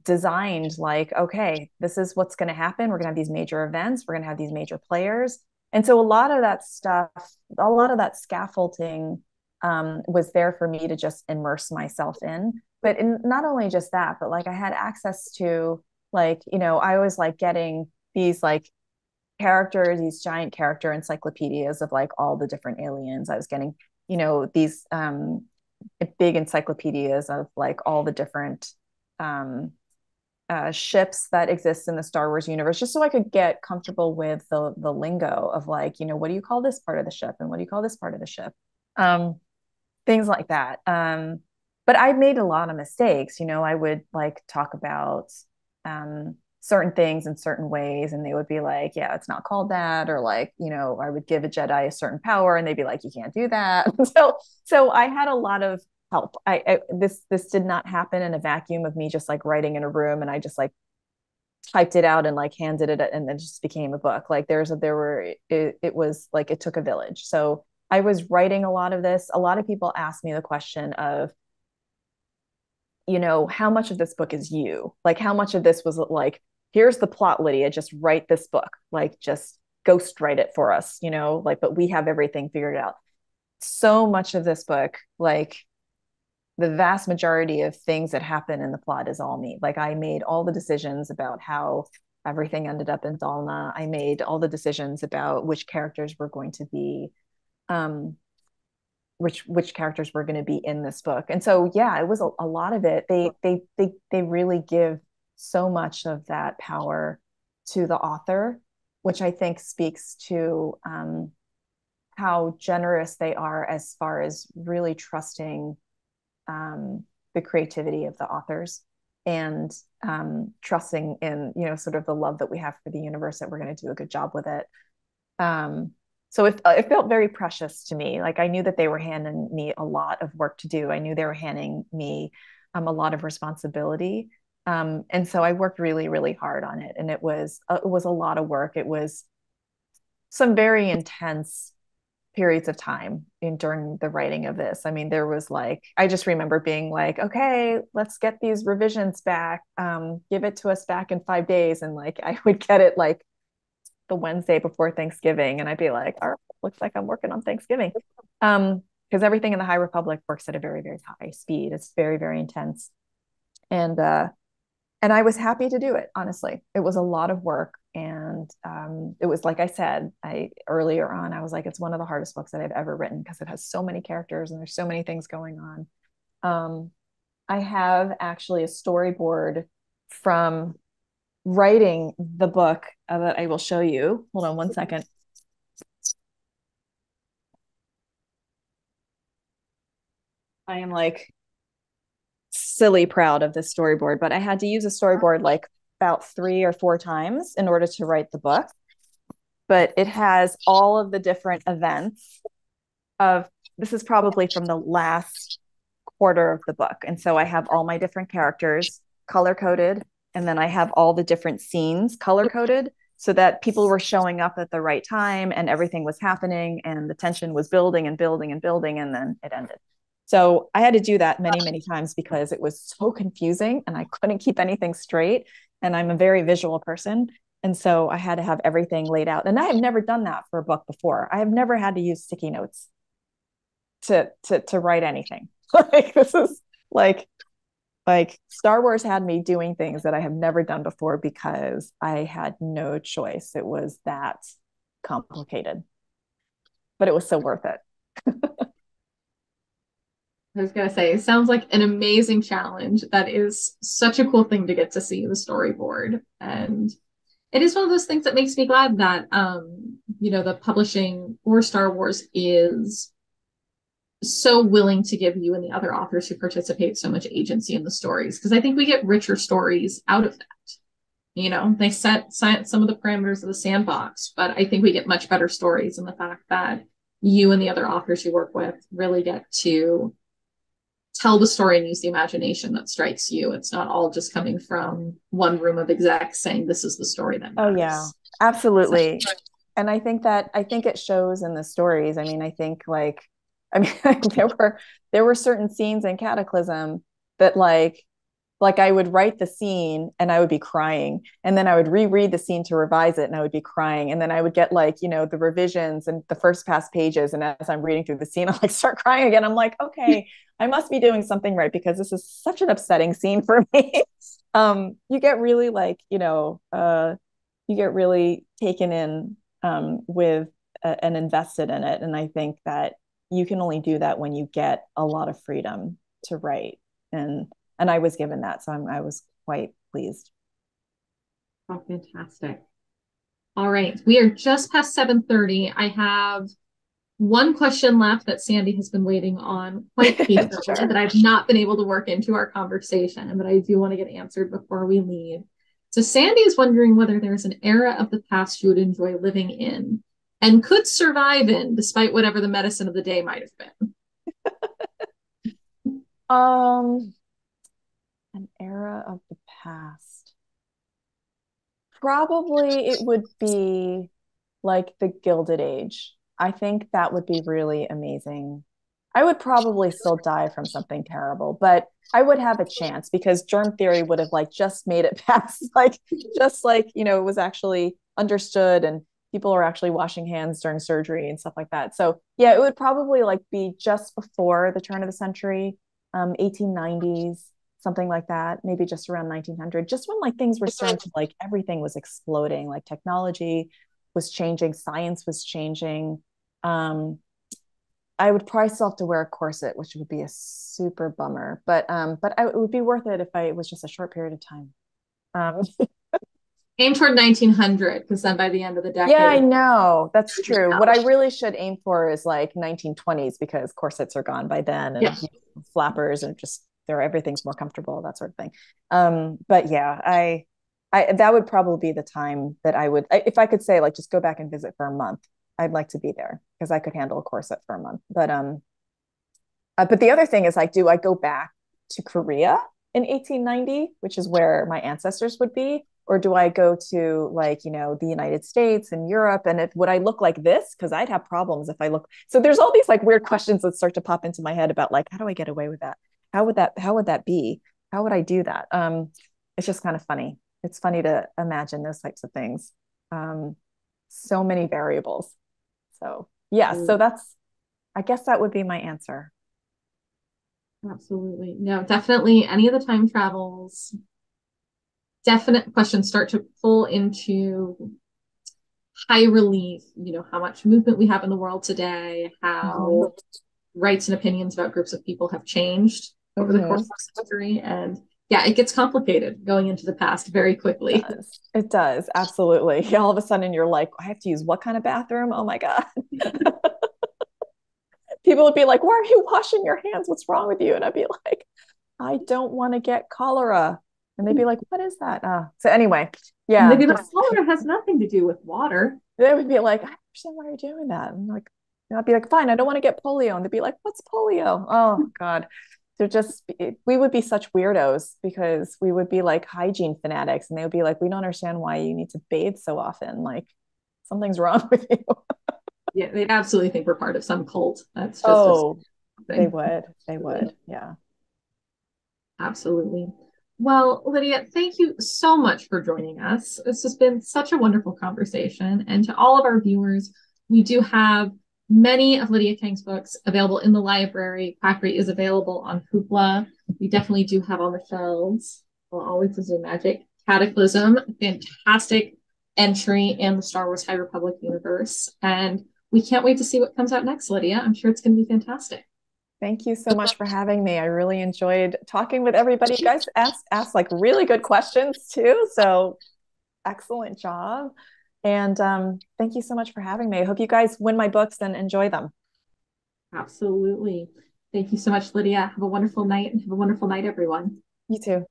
designed like, okay, this is what's going to happen. We're going to have these major events. We're going to have these major players. And so a lot of that stuff, a lot of that scaffolding was there for me to just immerse myself in. But not only just that, but like I had access to like, I was like getting these like characters, these giant character encyclopedias of like all the different aliens. I was getting, these big encyclopedias of like all the different um, ships that exist in the Star Wars universe, just so I could get comfortable with the lingo of like, what do you call this part of the ship, and what do you call this part of the ship, um, things like that. But I made a lot of mistakes. I would like talk about certain things in certain ways, and they would be like, "Yeah, it's not called that," or like, I would give a Jedi a certain power, and they'd be like, "You can't do that." So I had a lot of help. This did not happen in a vacuum of me just like writing in a room and I just like typed it out and like handed it and then just became a book. Like it was like it took a village. So I was writing a lot of this. A lot of people ask me the question of, how much of this book is you? Like how much of this was like, here's the plot, Lydia, just write this book. Like just ghost write it for us, like, but we have everything figured out. So much of this book, like the vast majority of things that happen in the plot is all me. Like I made all the decisions about how everything ended up in Dalna. I made all the decisions about which characters were going to be, um, which characters were going to be in this book. And so, yeah, it was a lot of it. They really give so much of that power to the author, which I think speaks to how generous they are as far as really trusting the creativity of the authors and trusting in sort of the love that we have for the universe, that we're going to do a good job with it. So it felt very precious to me. Like I knew that they were handing me a lot of work to do. I knew they were handing me a lot of responsibility. And so I worked really, really hard on it. And it was a lot of work. It was some very intense periods of time during the writing of this. I mean, there was like, I just remember being like, okay, let's get these revisions back. Give it to us back in 5 days. And like, I would get it like the Wednesday before Thanksgiving. And I'd be like, all right, looks like I'm working on Thanksgiving. Because everything in the High Republic works at a very, very high speed. It's very, very intense. And I was happy to do it. Honestly, it was a lot of work, and it was like I said, I earlier on, I was like, it's one of the hardest books that I've ever written because it has so many characters and there's so many things going on. Um, I have actually a storyboard from writing the book that I will show you. Hold on one second. I am like silly proud of this storyboard, but I had to use a storyboard like about 3 or 4 times in order to write the book. But it has all of the different events of this is probably from the last quarter of the book. And so I have all my different characters color coded, and then I have all the different scenes color coded so that people were showing up at the right time and everything was happening and the tension was building and building and building, and then it ended. So I had to do that many, many times because it was so confusing and I couldn't keep anything straight. And I'm a very visual person. And so I had to have everything laid out. And I have never done that for a book before. I have never had to use sticky notes to write anything. Like this is like Star Wars had me doing things that I have never done before because I had no choice. It was that complicated, but it was so worth it. I was gonna say, it sounds like an amazing challenge. That is such a cool thing to get to see the storyboard. And it is one of those things that makes me glad that the publishing for Star Wars is so willing to give you and the other authors who participate so much agency in the stories. Because I think we get richer stories out of that. They set some of the parameters of the sandbox, but I think we get much better stories in the fact that you and the other authors you work with really get to tell the story and use the imagination that strikes you. It's not all just coming from one room of execs saying this is the story that Oh yeah, matters. So, absolutely. And I think it shows in the stories. I mean, I think like I mean there were certain scenes in Cataclysm that like I would write the scene and I would be crying. And then I would reread the scene to revise it and I would be crying. And then I would get like, the revisions and the first pass pages. And as I'm reading through the scene, I'm like, start crying again. I'm like, okay, I must be doing something right because this is such an upsetting scene for me. You get really like, you get really taken in with and invested in it. And I think that you can only do that when you get a lot of freedom to write. And I was given that, so I was quite pleased. oh, fantastic. All right. We are just past 7:30. I have one question left that Sandy has been waiting on quite patiently Sure. that I've not been able to work into our conversation, and that I do want to get answered before we leave. So Sandy is wondering whether there's an era of the past you would enjoy living in and could survive in, despite whatever the medicine of the day might have been. Um, an era of the past. Probably it would be like the Gilded Age. I think that would be really amazing. I would probably still die from something terrible, but I would have a chance because germ theory would have like just made it past like just like, it was actually understood and people are actually washing hands during surgery and stuff like that. So, yeah, it would probably like be just before the turn of the century, 1890s, something like that, maybe just around 1900, just when like things were starting to like everything was exploding, like technology was changing, science was changing. Um, I would probably still have to wear a corset, which would be a super bummer. But it would be worth it if it was just a short period of time. Um, Aim toward 1900, because then by the end of the yeah, I decade, know that's true. What I really should aim for is like 1920s because corsets are gone by then, and yeah, flappers and just everything's more comfortable, that sort of thing. But yeah, I that would probably be the time that if I could say like just go back and visit for a month, I'd like to be there because I could handle a corset for a month. But the other thing is like, do I go back to Korea in 1890, which is where my ancestors would be? Or do I go to like, the United States and Europe? And would I look like this? Because I'd have problems if I look. So there's all these like weird questions that start to pop into my head about like, how do I get away with that? How would that be? How would I do that? It's just kind of funny. It's funny to imagine those types of things. Um, so many variables. So yeah, so I guess that would be my answer. absolutely. No, definitely any of the time travels, definite questions start to pull into high relief, how much movement we have in the world today, Mm-hmm. how rights and opinions about groups of people have changed over the course Mm-hmm. of history. And yeah, it gets complicated going into the past very It quickly. does. It does. Absolutely. All of a sudden you're like, I have to use what kind of bathroom? Oh my God. People would be like, why are you washing your hands? What's wrong with you? And I'd be like, I don't want to get cholera. And they'd be like, what is that? So anyway, yeah, Maybe the cholera has nothing to do with water. they would be like, I understand why you're doing that. And like, and I'd be like, fine, I don't want to get polio. And they'd be like, what's polio? Oh God. We would be such weirdos because we would be like hygiene fanatics and they would be like, we don't understand why you need to bathe so often. Like something's wrong with you. Yeah, they absolutely think we're part of some cult. That's just a Oh, they thing. would. They would. Yeah. Absolutely. Well, Lydia, thank you so much for joining us. This has been such a wonderful conversation. And to all of our viewers, we do have many of Lydia Kang's books available in the library. Quackery is available on Hoopla. We definitely do have on the shelves. Well, always is magic. Cataclysm, fantastic entry in the Star Wars High Republic universe. And we can't wait to see what comes out next, Lydia. I'm sure it's going to be fantastic. Thank you so much for having me. I really enjoyed talking with everybody. You guys asked like really good questions too. So excellent job. And thank you so much for having me. I hope you guys win my books and enjoy them. Absolutely. Thank you so much, Lydia. Have a wonderful night and have a wonderful night, everyone. You too.